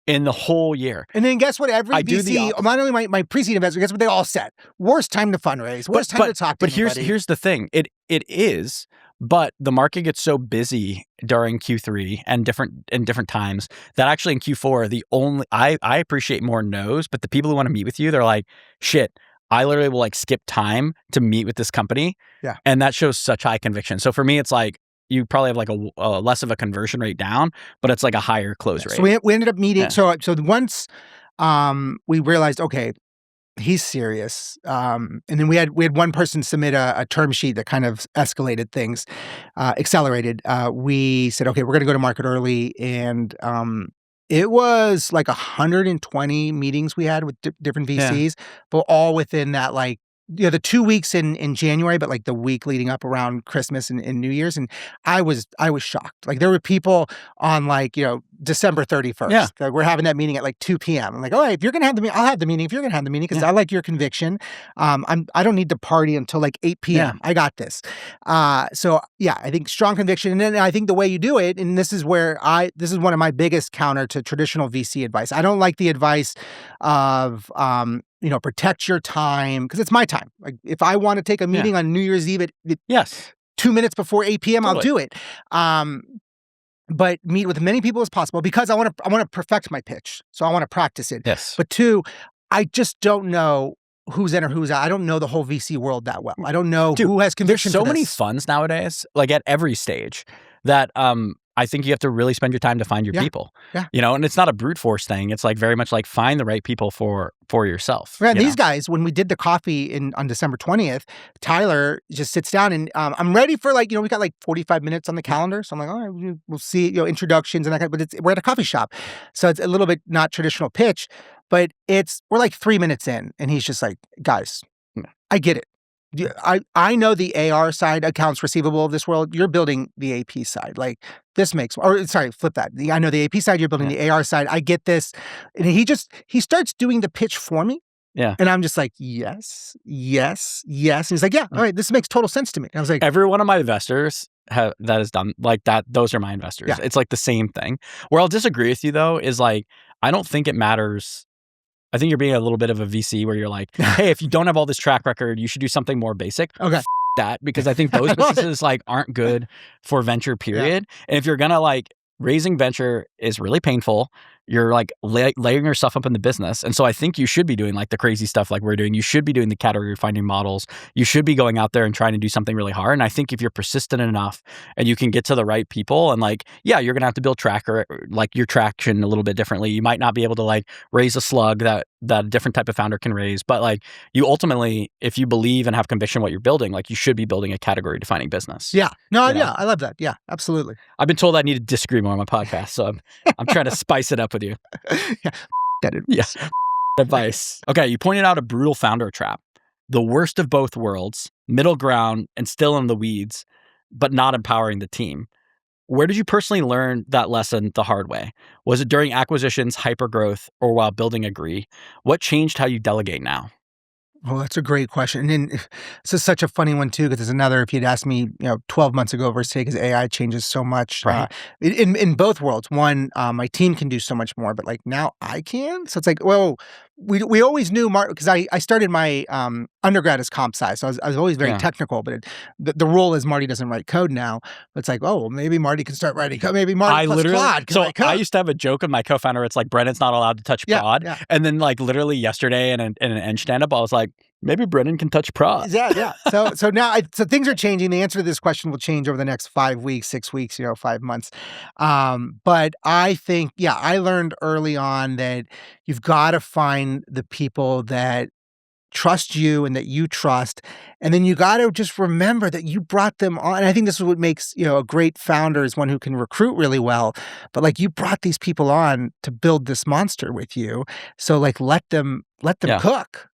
In the whole year. And then guess what? Every VC, not only my pre-seed investors, guess what they all said? Worst time to fundraise, worst time to talk to anybody. But here's the thing. It is, But the market gets so busy during Q3 and different times that actually in Q4, I appreciate more no's, but the people who want to meet with you, they're like, shit, I literally will like skip time to meet with this company. Yeah. And that shows such high conviction. So for me, it's like, you probably have like a less of a conversion rate down, but it's like a higher close rate. So we ended up meeting. So once we realized, okay, he's serious. And then we had one person submit a term sheet that kind of escalated things, accelerated. We said, okay, we're going to go to market early. And it was like 120 meetings we had with different VCs, but all within that, like, the 2 weeks in January, but like the week leading up around Christmas and New Year's. And I was shocked. Like there were people on like, December 31st. Yeah. Like we're having that meeting at like 2 p.m. I'm like, all right, if you're going to have the meeting, I'll have the meeting. If you're going to have the meeting, because I like your conviction. I don't need to party until like 8 p.m. I got this. So yeah, I think strong conviction. And then I think the way you do it, and this is one of my biggest counter to traditional VC advice. I don't like the advice of, protect your time, because it's my time. Like if I want to take a meeting on New Year's Eve at 2 minutes before 8 p.m., I'll do it. But meet with as many people as possible, because I want to perfect my pitch. So I want to practice it. Yes. But two, I just don't know who's in or who's out. I don't know the whole VC world that well. I don't know who has conviction. There's so many funds nowadays, like at every stage, that I think you have to really spend your time to find your people. Yeah. And it's not a brute force thing. It's like very much like find the right people for yourself. Yeah, these guys, when we did the coffee on December 20th, Tyler just sits down and I'm ready for we got like 45 minutes on the calendar. So I'm like, all right, we'll see, introductions and that kind of, but we're at a coffee shop. So it's a little bit not traditional pitch, but we're like 3 minutes in and he's just like, guys, I get it. I know the AR side, accounts receivable of this world. You're building the AP side. Like this flip that. I know the AP side. You're building the AR side. I get this. And he starts doing the pitch for me. Yeah. And I'm just like, yes. And he's like, yeah, all right, this makes total sense to me. And I was like, every one of my investors that is done like that. Those are my investors. Yeah. It's like the same thing. Where I'll disagree with you though is like, I don't think it matters. I think you're being a little bit of a VC where you're like, hey, if you don't have all this track record, you should do something more basic. Okay. That, because I think those businesses like aren't good for venture, period. Yeah. And if you're gonna raising venture is really painful. You're like layering yourself up in the business. And so I think you should be doing like the crazy stuff like we're doing. You should be doing the category finding models. You should be going out there and trying to do something really hard. And I think if you're persistent enough and you can get to the right people and you're going to have to build your traction a little bit differently. You might not be able to raise a slug that a different type of founder can raise. But you ultimately, if you believe and have conviction what you're building, you should be building a category defining business. Yeah. No, yeah. I love that. Yeah, absolutely. I've been told I need to disagree more on my podcast. So I'm trying to spice it up with you. Yeah. That advice. Yeah. Advice. Okay, you pointed out a brutal founder trap. The worst of both worlds, middle ground and still in the weeds, but not empowering the team. Where did you personally learn that lesson the hard way? Was it during acquisitions, hypergrowth, or while building Agree? What changed how you delegate now? Well, that's a great question. And then this is such a funny one too, because there's another, if you'd asked me, 12 months ago versus today, because AI changes so much in both worlds. One, my team can do so much more, but now I can. So it's we always knew because I started my undergrad as comp sci, so I was always very technical. But the rule is Marty doesn't write code now. But it's maybe Marty can start writing code. Maybe Marty plus Claude. So I used to have a joke with my co-founder. It's Brennan's not allowed to touch prod. Yeah. And then literally yesterday in an Eng stand-up, I was like, maybe Brennan can touch prod. Yeah. So now, so things are changing. The answer to this question will change over the next 5 weeks, 6 weeks, 5 months. But I think, I learned early on that you've got to find the people that trust you and that you trust. And then you got to just remember that you brought them on. And I think this is what makes, a great founder is one who can recruit really well. But you brought these people on to build this monster with you. So let them cook,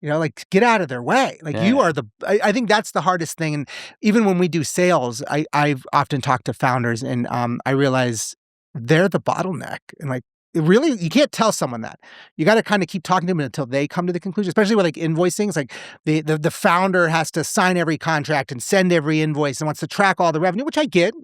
get out of their way. You are I think that's the hardest thing. And even when we do sales, I've often talked to founders and I realize they're the bottleneck. And really, you can't tell someone that. You got to kind of keep talking to them until they come to the conclusion, especially with invoicing. It's the founder has to sign every contract and send every invoice and wants to track all the revenue, which I get,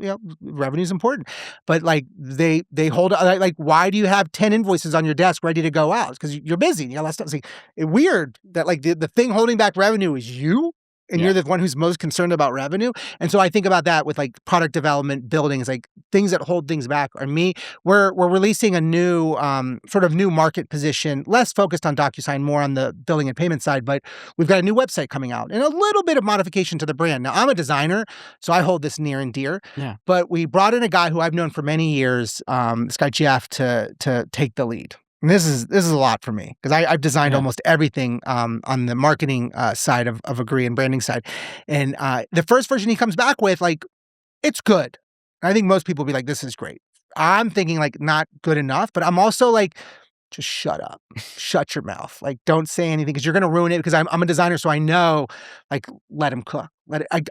revenue is important. But they hold, why do you have 10 invoices on your desk ready to go out? It's because you're busy. That's weird that the thing holding back revenue is you. and you're the one who's most concerned about revenue. And so I think about that with like product development, building, is like things that hold things back are me. We're releasing a new sort of new market position, less focused on DocuSign, more on the billing and payment side, but we've got a new website coming out and a little bit of modification to the brand. Now, I'm a designer, so I hold this near and dear. Yeah. But we brought in a guy who I've known for many years, this guy Jeff, to take the lead. And this is a lot for me because I've designed almost everything on the marketing side of Agree and branding side. And the first version he comes back with, like, it's good. I think most people will be like, this is great. I'm thinking like not good enough, but I'm also like, just shut up. Shut your mouth. Like, don't say anything because you're going to ruin it, because I'm a designer, so I know, like, let him cook.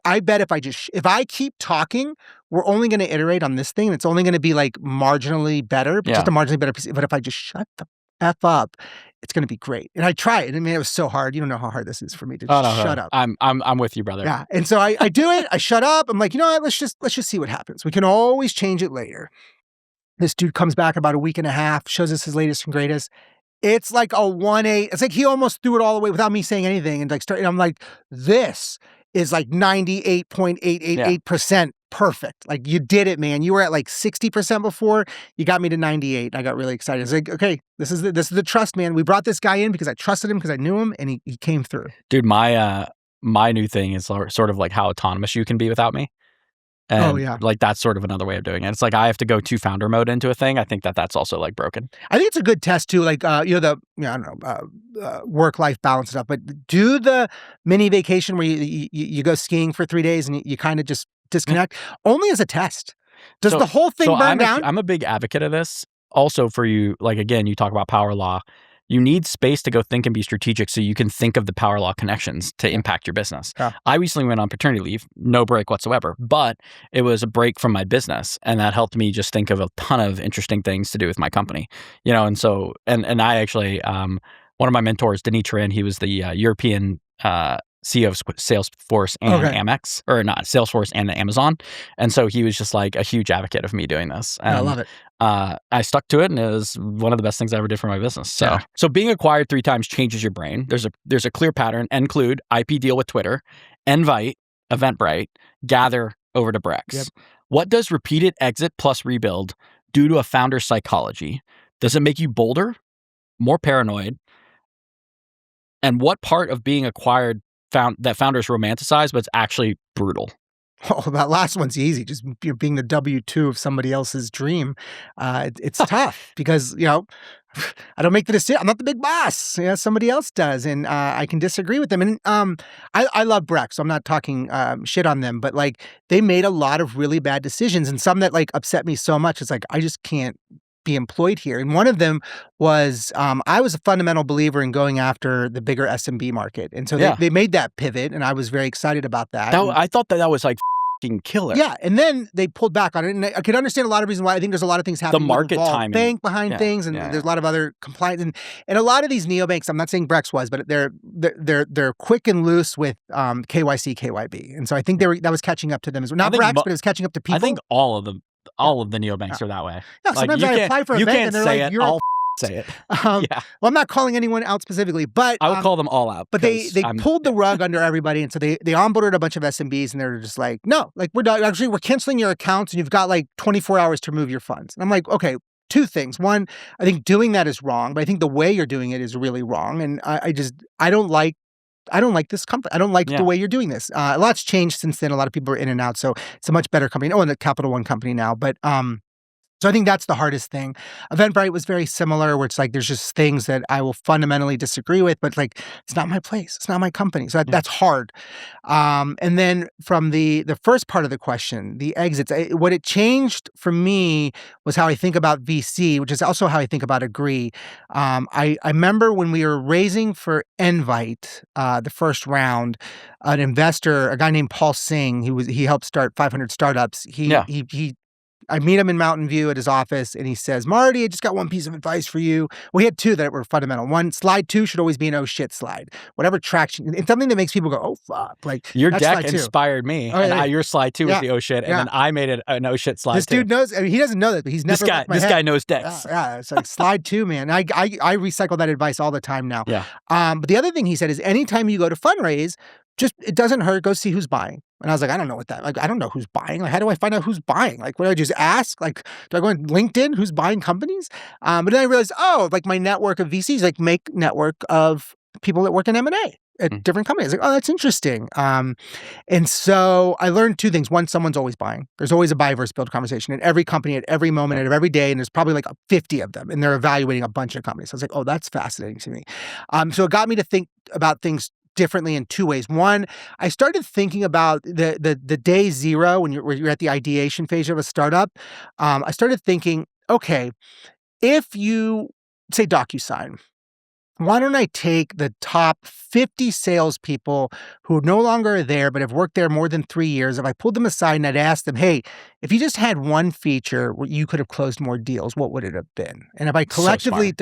I bet if I keep talking, we're only going to iterate on this thing, and it's only going to be, like, marginally better, but just a marginally better piece. But if I just shut the F up, it's going to be great. And I try it. I mean, it was so hard. You don't know how hard this is for me to just shut up. I'm with you, brother. Yeah. And so I do it. I shut up. I'm like, you know what? Let's just see what happens. We can always change it later. This dude comes back about a week and a half, shows us his latest and greatest. It's like a 1.8. It's like he almost threw it all away without me saying anything. And and I'm like, this is like 98.888% perfect. Like, you did it, man. You were at like 60% before. You got me to 98. I got really excited. I was like, okay, this is the trust, man. We brought this guy in because I trusted him, because I knew him, and he came through. Dude, my new thing is sort of like how autonomous you can be without me. And like, that's sort of another way of doing it. It's like I have to go to founder mode into a thing. I think that's also like broken. I think it's a good test too. Like, I don't know, work-life balance stuff, but do the mini vacation where you go skiing for 3 days and you kind of just disconnect, only as a test. Does the whole thing burn down? I'm a big advocate of this. Also for you, like, again, you talk about power law. You need space to go think and be strategic so you can think of the power law connections to impact your business. Yeah. I recently went on paternity leave, no break whatsoever, but it was a break from my business. And that helped me just think of a ton of interesting things to do with my company, and so, and I actually, one of my mentors, Denitra, he was the European CEO of Salesforce and Amex, or not Salesforce and Amazon. And so he was just like a huge advocate of me doing this. And, I love it. I stuck to it, and it was one of the best things I ever did for my business. So being acquired 3 times changes your brain. There's a clear pattern. Include IP deal with Twitter, invite, Eventbrite, gather over to Brex. Yep. What does repeated exit plus rebuild do to a founder's psychology? Does it make you bolder, more paranoid? And what part of being acquired that founders romanticize, but it's actually brutal? Oh, that last one's easy. Just being the W-2 of somebody else's dream. It's tough because, I don't make the decision. I'm not the big boss. Somebody else does. And I can disagree with them. And I love Brex, so I'm not talking shit on them. But like, they made a lot of really bad decisions, and some that like upset me so much. It's like, I just can't be employed here. And one of them was, I was a fundamental believer in going after the bigger SMB market. And so they made that pivot, and I was very excited about that. I thought that was like f***ing killer. Yeah. And then they pulled back on it. And I could understand a lot of reasons why. I think there's a lot of things happening. The market timing. Bank behind things, and there's a lot of other compliance. And a lot of these neobanks, I'm not saying Brex was, but they're quick and loose with KYC, KYB. And so I think that was catching up to them as well. Not Brex, but it was catching up to people. I think all of them. All of the neobanks are that way. Yeah, sometimes I apply for a bank and they're like, "You're I'll say it." Well, I'm not calling anyone out specifically, but I would call them all out. But they pulled the rug under everybody, and so they onboarded a bunch of SMBs, and they're just like, "No, like we're done. Actually, we're canceling your accounts, and you've got like 24 hours to remove your funds." And I'm like, okay. 2 things. One, I think doing that is wrong, but I think the way you're doing it is really wrong, and I don't like this company. I don't like the way you're doing this. A lot's changed since then. A lot of people are in and out, so it's a much better company. Oh, and the Capital One company now, but so I think that's the hardest thing. Eventbrite was very similar, where it's like there's just things that I will fundamentally disagree with, but like, it's not my place. It's not my company. So that's hard. And then from the first part of the question, the exits, what it changed for me was how I think about VC, which is also how I think about Agree. I remember when we were raising for Invite, the first round, an investor, a guy named Paul Singh, he helped start 500 startups. I meet him in Mountain View at his office, and he says, "Marty, I just got one piece of advice for you." We had 2 that were fundamental. One, slide 2 should always be an oh shit slide. Whatever traction, it's something that makes people go, "Oh fuck!" Like, your deck inspired me, and your slide 2 was the oh shit, and then I made it an oh shit slide. This dude knows. I mean, he doesn't know that, but he's never. This guy knows decks. Yeah, it's like slide 2, man. I recycle that advice all the time now. Yeah. But the other thing he said is, anytime you go to fundraise, just, it doesn't hurt. Go see who's buying. And I was like, I don't know what that, like, I don't know who's buying. Like, how do I find out who's buying? Like, what do I just ask? Like, do I go on LinkedIn? Who's buying companies? But then I realized, like my network of VCs, like make network of people that work in M&A at different companies. Like, oh, that's interesting. And so I learned two things. One, someone's always buying. There's always a buy versus build conversation in every company at every moment of every day. And there's probably like 50 of them and they're evaluating a bunch of companies. So I was like, oh, that's fascinating to me. So it got me to think about things differently in two ways. One, I started thinking about the day zero when you're at the ideation phase of a startup. I started thinking, okay, if you say DocuSign, why don't I take the top 50 salespeople who no longer are there, but have worked there more than 3 years? If I pulled them aside and I'd ask them, hey, if you just had one feature where you could have closed more deals, what would it have been? And if I collectively,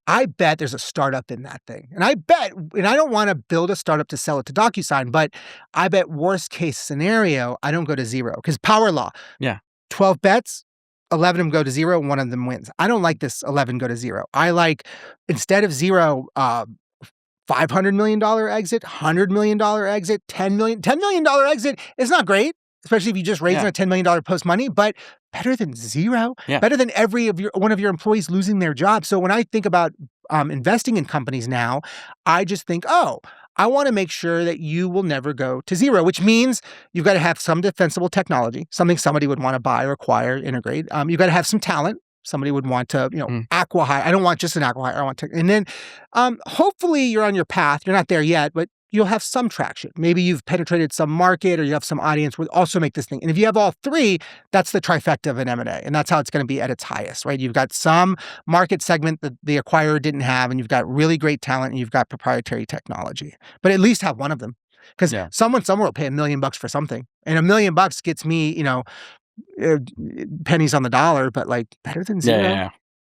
I bet there's a startup in that thing. And I bet, and I don't want to build a startup to sell it to DocuSign, but I bet worst case scenario, I don't go to zero because power law. Yeah. 12 bets. 11 of them go to zero, one of them wins. I don't like this 11 go to zero. I like, instead of zero, $500 million exit, $100 million exit, $10 million exit. It's not great, especially if you just raised a $10 million post money, but better than zero, better than one of your employees losing their job. So when I think about investing in companies now, I just think, I want to make sure that you will never go to zero, which means you've got to have some defensible technology, something somebody would want to buy or acquire, integrate. You've got to have some talent. Somebody would want to, acqui-hire. I don't want just an acqui-hire. I want to, and then hopefully you're on your path. You're not there yet, but you'll have some traction. Maybe you've penetrated some market or you have some audience would also make this thing. And if you have all three, that's the trifecta of an M&A. And that's how it's going to be at its highest, right? You've got some market segment that the acquirer didn't have, and you've got really great talent and you've got proprietary technology. But at least have one of them. Because someone somewhere will pay $1 million for something. And $1 million gets me, pennies on the dollar, but like better than zero. Yeah.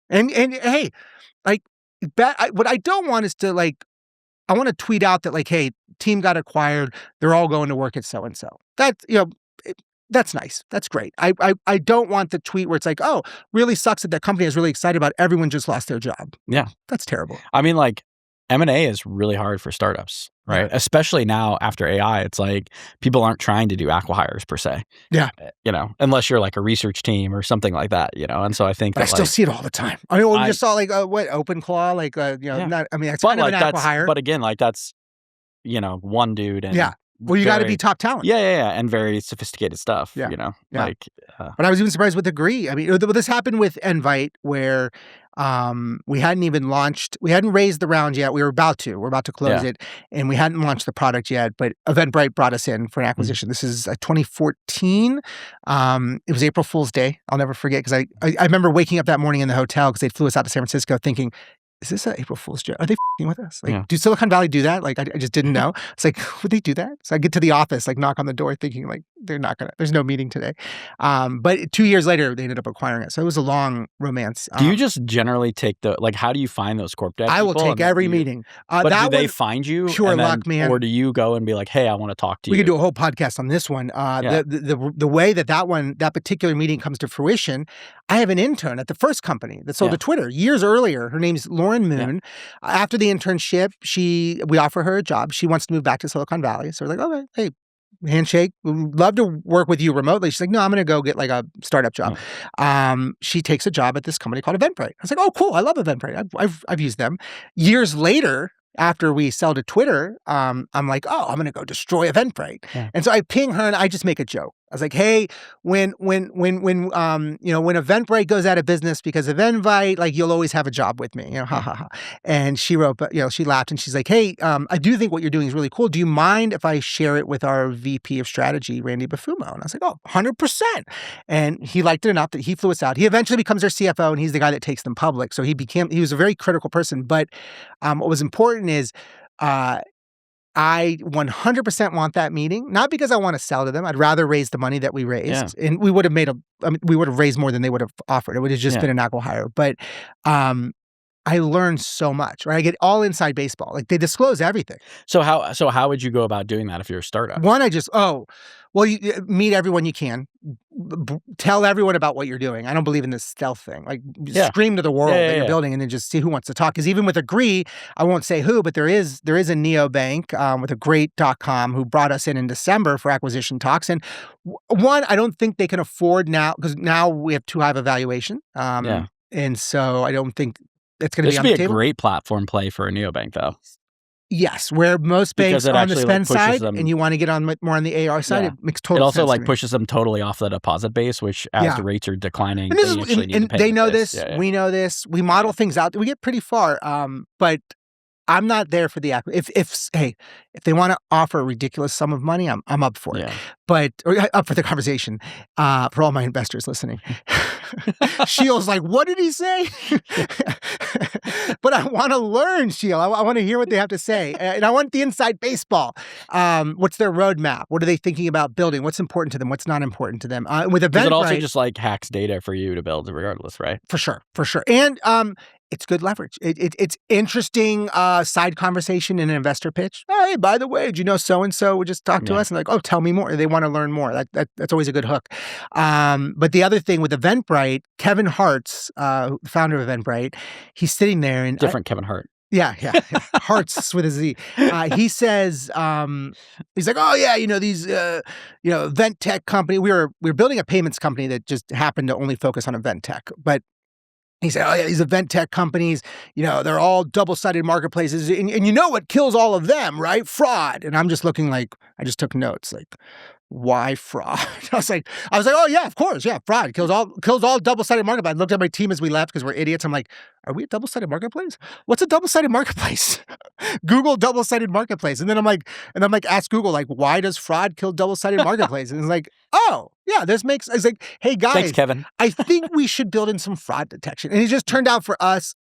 And hey, like what I don't want is to like, I want to tweet out that like, hey, team got acquired. They're all going to work at so-and-so. That's, that's nice. That's great. I don't want the tweet where it's like, oh, really sucks that company is really excited about everyone just lost their job. Yeah. That's terrible. I mean, like M&A is really hard for startups, right? Yeah. Especially now after AI, it's like people aren't trying to do acqui-hires per se. Yeah. Unless you're like a research team or something like that, And so I think but I still see it all the time. I mean, we just saw like OpenClaw, like, that's kind of an acqui-hire. But again, like that's, one dude. And well, you got to be top talent. Yeah. And very sophisticated stuff, But I was even surprised with Agree. I mean, this happened with Eventbrite where we hadn't even launched, we hadn't raised the round yet. We're about to close it, and we hadn't launched the product yet, but Eventbrite brought us in for an acquisition. This is 2014. It was April Fool's Day. I'll never forget because I remember waking up that morning in the hotel because they flew us out to San Francisco thinking, is this an April Fool's joke? Are they f***ing with us? Like, do Silicon Valley do that? Like, I just didn't know. It's like, would they do that? So I get to the office, like knock on the door thinking like, they're not going to, there's no meeting today. But 2 years later, they ended up acquiring it. So it was a long romance. Do you just generally take how do you find those corp dev people? I will take every meeting. But do they find you? Pure luck, man. Or do you go and be like, hey, I want to talk to you? We could do a whole podcast on this one. The way that particular meeting comes to fruition, I have an intern at the first company that sold to Twitter years earlier. Her name's Lauren Moon. Yeah. After the internship, we offer her a job. She wants to move back to Silicon Valley. So we're like, okay, hey, handshake. We'd love to work with you remotely. She's like, no, I'm going to go get like a startup job. She takes a job at this company called Eventbrite. I was like, oh, cool. I love Eventbrite. I've used them. Years later, after we sell to Twitter, I'm like, oh, I'm going to go destroy Eventbrite. Yeah. And so I ping her and I just make a joke. I was like, hey, when Eventbrite goes out of business because of Eventbrite, like you'll always have a job with me, ha ha ha. And she wrote, she laughed and she's like, hey, I do think what you're doing is really cool. Do you mind if I share it with our VP of strategy, Randy Bufumo? And I was like, oh, 100%. And he liked it enough that he flew us out. He eventually becomes our CFO and he's the guy that takes them public. So he was a very critical person. But what was important is, I 100% want that meeting, not because I want to sell to them. I'd rather raise the money that we raised, and we would have raised more than they would have offered. It would have just been an acqui-hire. But I learn so much, right? I get all inside baseball. Like they disclose everything. So how would you go about doing that if you're a startup? One, you meet everyone you can. Tell everyone about what you're doing. I don't believe in this stealth thing. Like scream to the world that you're building and then just see who wants to talk. Because even with Agree, I won't say who, but there is a neobank with a great .com who brought us in December for acquisition talks. And one, I don't think they can afford now because now we have too high of a valuation. And so I don't think it's going to be on the table. This would be a great platform play for a neobank, though. Yes, where most banks are on the spend side, and you want to get on more on the AR side, it makes total sense. It also pushes them totally off the deposit base, which as the rates are declining, and they know this. We know this. We model things out. We get pretty far, but I'm not there for the if they want to offer a ridiculous sum of money, I'm up for it. But up for the conversation for all my investors listening. Sheil's like, what did he say? But I want to learn, Sheil. I want to hear what they have to say. And I want the inside baseball. What's their roadmap? What are they thinking about building? What's important to them? What's not important to them? With Eventbrite, it also just hacks data for you to build regardless, right? For sure. And it's good leverage. It's interesting side conversation in an investor pitch. Hey, by the way, did you know so-and-so would just talk to us? And like, oh, tell me more. They want to learn more. That's always a good hook. But the other thing with Eventbrite, Kevin Hartz, the founder of Eventbrite, he's sitting there and Kevin Hart. Yeah. Hartz with a Z. He says, he's like, oh yeah, these, event tech company. We were building a payments company that just happened to only focus on event tech, but he said, oh, yeah, these event tech companies, they're all double-sided marketplaces. And you know what kills all of them, right? Fraud. And I'm just looking I just took notes, why fraud? I was like, oh, yeah, of course. Yeah, fraud kills all double-sided marketplace. I looked at my team as we left because we're idiots. I'm like, are we a double-sided marketplace? What's a double-sided marketplace? Google double-sided marketplace. And then I'm like, ask Google, why does fraud kill double-sided marketplace? And it's like, oh, yeah, this makes, it's like, hey, guys. Thanks, Kevin. I think we should build in some fraud detection. And it just turned out for us,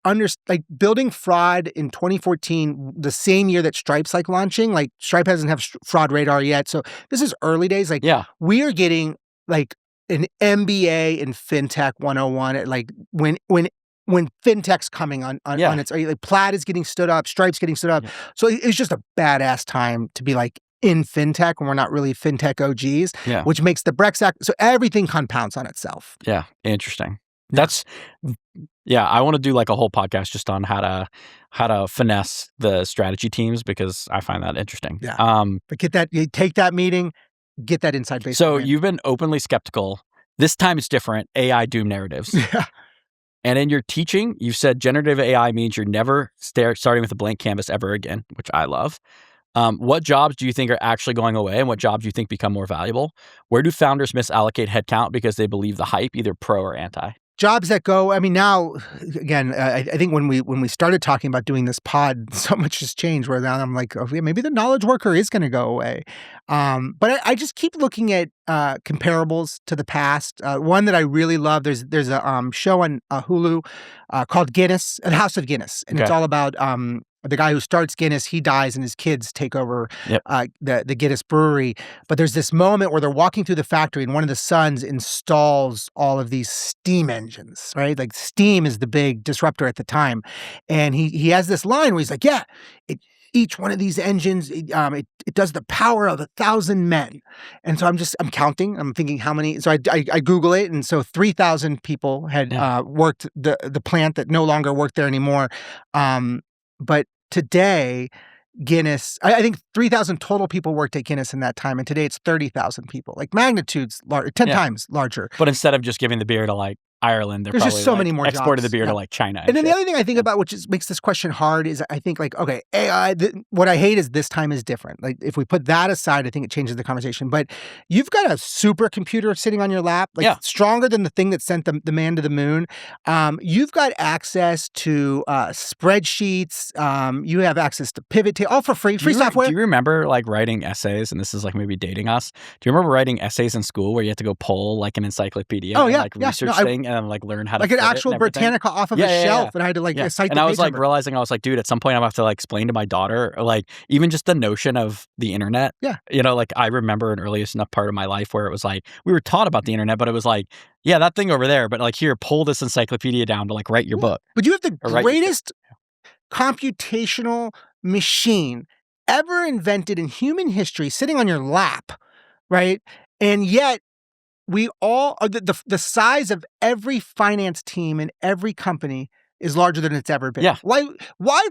building fraud in 2014, the same year that Stripe's launching, Stripe doesn't have fraud radar yet. So this is early days. We are getting an MBA in fintech 101 at when fintech's coming on its, Plaid is getting stood up, Stripe's getting stood up. So it's just a badass time to be in fintech when we're not really fintech OGs, which makes the Brexit. So everything compounds on itself. Yeah. Interesting. That's, I want to do a whole podcast just on how to finesse the strategy teams because I find that interesting. Yeah. But you take that meeting, get that inside baseball. So you've been openly skeptical. This time it's different. AI doom narratives. Yeah. And in your teaching, you said generative AI means you're never starting with a blank canvas ever again, which I love. What jobs do you think are actually going away and what jobs do you think become more valuable? Where do founders misallocate headcount because they believe the hype, either pro or anti? Jobs that go, now, again, I think when we started talking about doing this pod, so much has changed where now I'm like, oh, yeah, maybe the knowledge worker is going to go away. But I just keep looking at comparables to the past. One that I really love, there's a show on Hulu called Guinness, The House of Guinness. And it's all about the guy who starts Guinness, he dies and his kids take over the Guinness brewery. But there's this moment where they're walking through the factory and one of the sons installs all of these steam engines, right? Steam is the big disruptor at the time. And he has this line where he's like, each one of these engines, it does the power of 1,000 men. And so I'm counting, I'm thinking how many, so I Google it. And so 3,000 people had worked the plant that no longer worked there anymore. But today, Guinness, I think 3,000 total people worked at Guinness in that time. And today it's 30,000 people, magnitudes, 10 times larger. But instead of just giving the beer to Ireland, there's just so many more exported jobs. The beer to China. And then the other thing I think about, which makes this question hard, is I think okay, AI, what I hate is this time is different. If we put that aside, I think it changes the conversation. But you've got a supercomputer sitting on your lap, stronger than the thing that sent the man to the moon. You've got access to spreadsheets. You have access to pivot tables, all for free software. Do you remember writing essays? And this is maybe dating us. Do you remember writing essays in school where you had to go pull an encyclopedia research thing? And learn how to an actual Britannica off of a shelf, and I had to cite. And I was realizing dude, at some point I'm gonna have to explain to my daughter, even just the notion of the internet. Yeah, I remember an earliest enough part of my life where it was we were taught about the internet, but it was yeah, that thing over there, but like here, pull this encyclopedia down to like write your book. But you have the Or write your- greatest computational machine ever invented in human history sitting on your lap, right? And yet we all the size of every finance team in every company is larger than it's ever been. Yeah. Why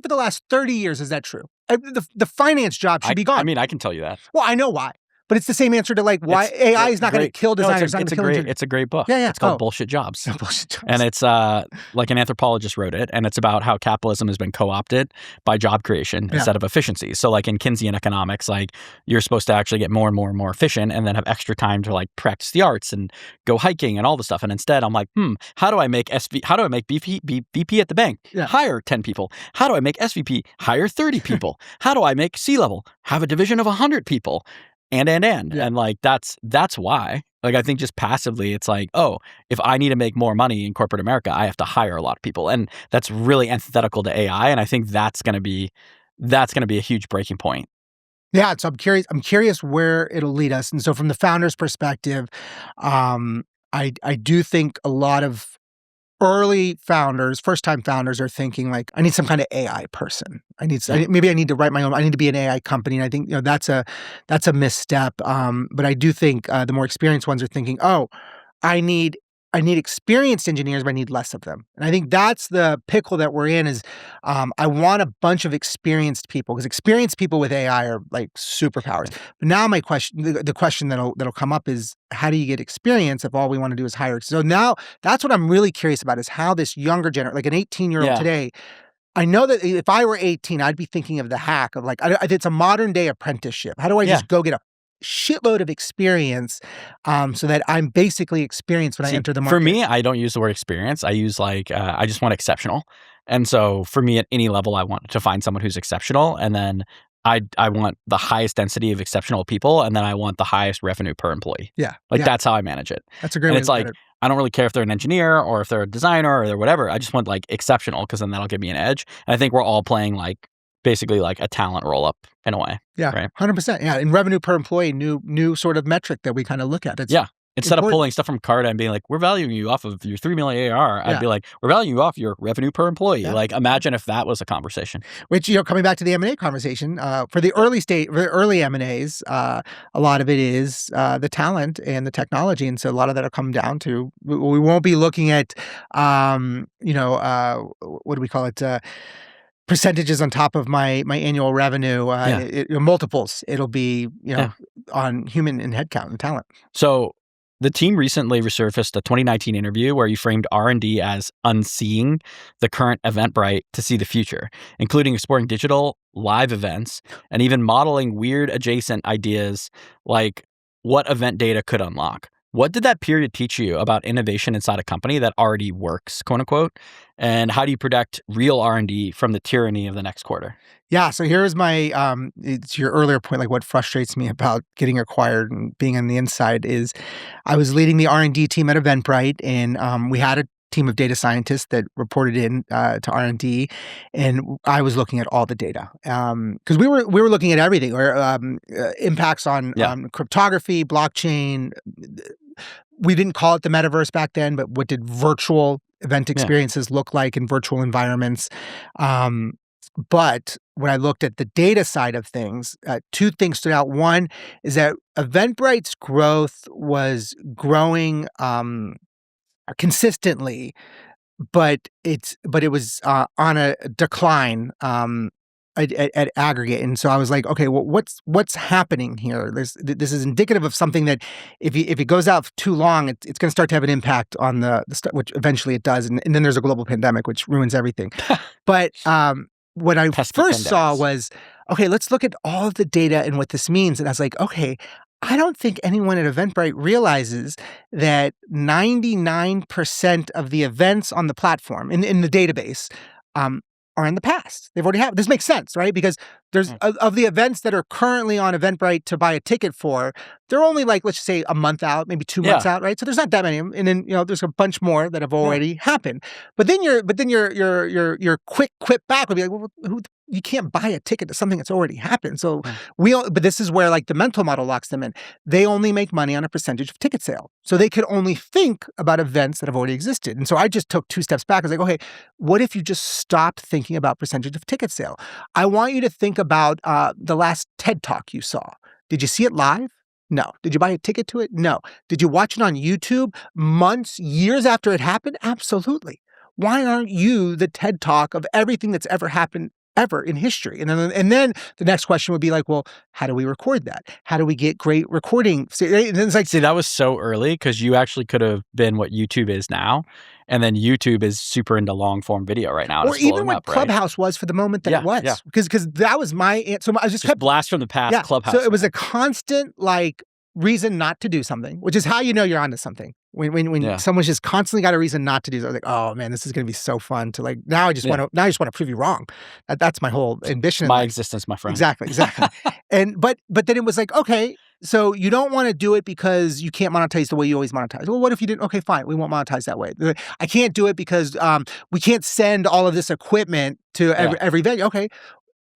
for the last 30 years is that true? The finance job should be gone. I mean, I can tell you that. Well, I know why. But it's the same answer to like why AI is not going to kill designers. No, it's a great book. Yeah. It's called Bullshit Jobs. Bullshit Jobs. And it's like an anthropologist wrote it, and it's about how capitalism has been co-opted by job creation instead of efficiency. So like in Keynesian economics, like you're supposed to actually get more and more and more efficient and then have extra time to like practice the arts and go hiking and all the stuff. And instead I'm like, how do I make VP at the bank? Yeah. Hire 10 people. How do I make SVP? Hire 30 people. How do I make C-level? Have a division of 100 people. And like that's why, like, I think just passively it's like, oh, if I need to make more money in corporate America, I have to hire a lot of people, and that's really antithetical to AI, and I think that's going to be a huge breaking point. Yeah, so I'm curious where it'll lead us. And so from the founder's perspective, I do think a lot of early founders, first-time founders, are thinking like, I need some kind of AI person. Maybe I need to write my own. I need to be an AI company. And I think that's a misstep. But I do think the more experienced ones are thinking, oh, I need experienced engineers, but I need less of them. And I think that's the pickle that we're in. Is I want a bunch of experienced people, because experienced people with AI are like superpowers. But now my question, the question that'll come up is, how do you get experience if all we want to do is hire? So now that's what I'm really curious about, is how this younger generation, like an 18-year-old today. I know that if I were 18, I'd be thinking of the hack of like, it's a modern day apprenticeship. How do I just go get a shitload of experience so that I'm basically experienced when I enter the market? For me, I don't use the word experience. I use like, I just want exceptional. And so for me, at any level, I want to find someone who's exceptional. And then I want the highest density of exceptional people. And then I want the highest revenue per employee. Yeah. That's how I manage it. That's a great way. And it's like, I don't really care if they're an engineer or if they're a designer or they're whatever. I just want like exceptional, because then that'll give me an edge. And I think we're all playing like basically like a talent roll up in a way. Yeah, right? 100%. Yeah, and revenue per employee, new sort of metric that we kind of look at. It's Instead of pulling stuff from Carta and being like, we're valuing you off of your 3 million ARR, I'd be like, we're valuing you off your revenue per employee. Yeah. Like, imagine if that was a conversation. Which, coming back to the M&A conversation, for the early M&As, a lot of it is the talent and the technology. And so a lot of that will come down to, we won't be looking at, what do we call it? Percentages on top of my annual revenue, multiples. It'll be, on human and headcount and talent. So the team recently resurfaced a 2019 interview where you framed R&D as unseeing the current Eventbrite to see the future, including exploring digital live events and even modeling weird adjacent ideas like what event data could unlock. What did that period teach you about innovation inside a company that already works, quote unquote? And how do you protect real R&D from the tyranny of the next quarter? Yeah, so here's my, it's your earlier point, like what frustrates me about getting acquired and being on the inside is I was leading the R&D team at Eventbrite, and we had a team of data scientists that reported in to R&D, and I was looking at all the data because we were looking at everything, or impacts on cryptography, blockchain. We didn't call it the metaverse back then, but what did virtual event experiences look like in virtual environments? But when I looked at the data side of things, two things stood out. One is that Eventbrite's growth was growing consistently, but it was on a decline at aggregate. And so I was like, okay, well, what's happening here? This is indicative of something that if it goes out for too long, it's going to start to have an impact on the which eventually it does. And then there's a global pandemic, which ruins everything. But what I first saw was, okay, let's look at all of the data and what this means. And I was like, okay, I don't think anyone at Eventbrite realizes that 99% of the events on the platform, in the database, are in the past. They've already happened. This makes sense, right? Because there's of the events that are currently on Eventbrite to buy a ticket for, they're only like, let's just say a month out, maybe 2 months out, right? So there's not that many. And then, there's a bunch more that have already happened. But then your quick quip back would be like, well, you can't buy a ticket to something that's already happened. So Yeah. but this is where like the mental model locks them in. They only make money on a percentage of ticket sale. So they could only think about events that have already existed. And so I just took 2 steps back. I was like, okay, what if you just stopped thinking about percentage of ticket sale? I want you to think about the last TED Talk you saw. Did you see it live? No. Did you buy a ticket to it? No. Did you watch it on YouTube months, years after it happened? Absolutely. Why aren't you the TED Talk of everything that's ever happened ever in history? And then the next question would be like, well, how do we record that? How do we get great recording? And it's like, See, that was so early because you actually could have been what YouTube is now. And then YouTube is super into long form video right now. Or even what Clubhouse was for the moment that it was. Yeah. Because that was so I just kept blast from the past Clubhouse. So it was a constant like reason not to do something, which is how you know you're onto something. When someone's just constantly got a reason not to do something, like, oh man, this is going to be so fun to like. Now I just want to prove you wrong. That's my whole ambition. My existence, my friend. Exactly. And but then it was like, okay, so you don't want to do it because you can't monetize the way you always monetize. Well, what if you didn't? Okay, fine, we won't monetize that way. I can't do it because we can't send all of this equipment to every venue. Okay.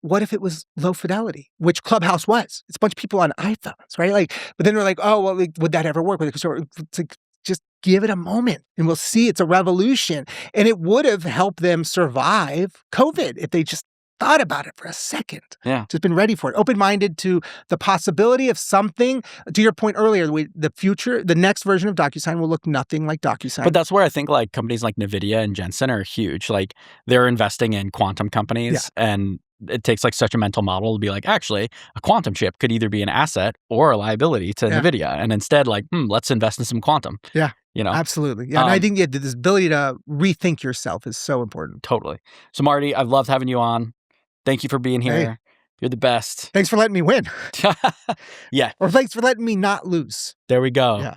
What if it was low fidelity, which Clubhouse was? It's a bunch of people on iPhones, right? Like, but then we're like, oh, well, would that ever work? It's like, just give it a moment and we'll see. It's a revolution. And it would have helped them survive COVID if they just thought about it for a second. Yeah. Just been ready for it. Open-minded to the possibility of something. To your point earlier, the future, the next version of DocuSign will look nothing like DocuSign. But that's where I think like companies like NVIDIA and Jensen are huge. Like they're investing in quantum companies and it takes like such a mental model to be like, actually, a quantum chip could either be an asset or a liability to NVIDIA. And instead, like, let's invest in some quantum. Yeah. You know? Absolutely. Yeah. And I think this ability to rethink yourself is so important. Totally. So, Marty, I've loved having you on. Thank you for being here. Hey. You're the best. Thanks for letting me win. Yeah. Or thanks for letting me not lose. There we go. Yeah.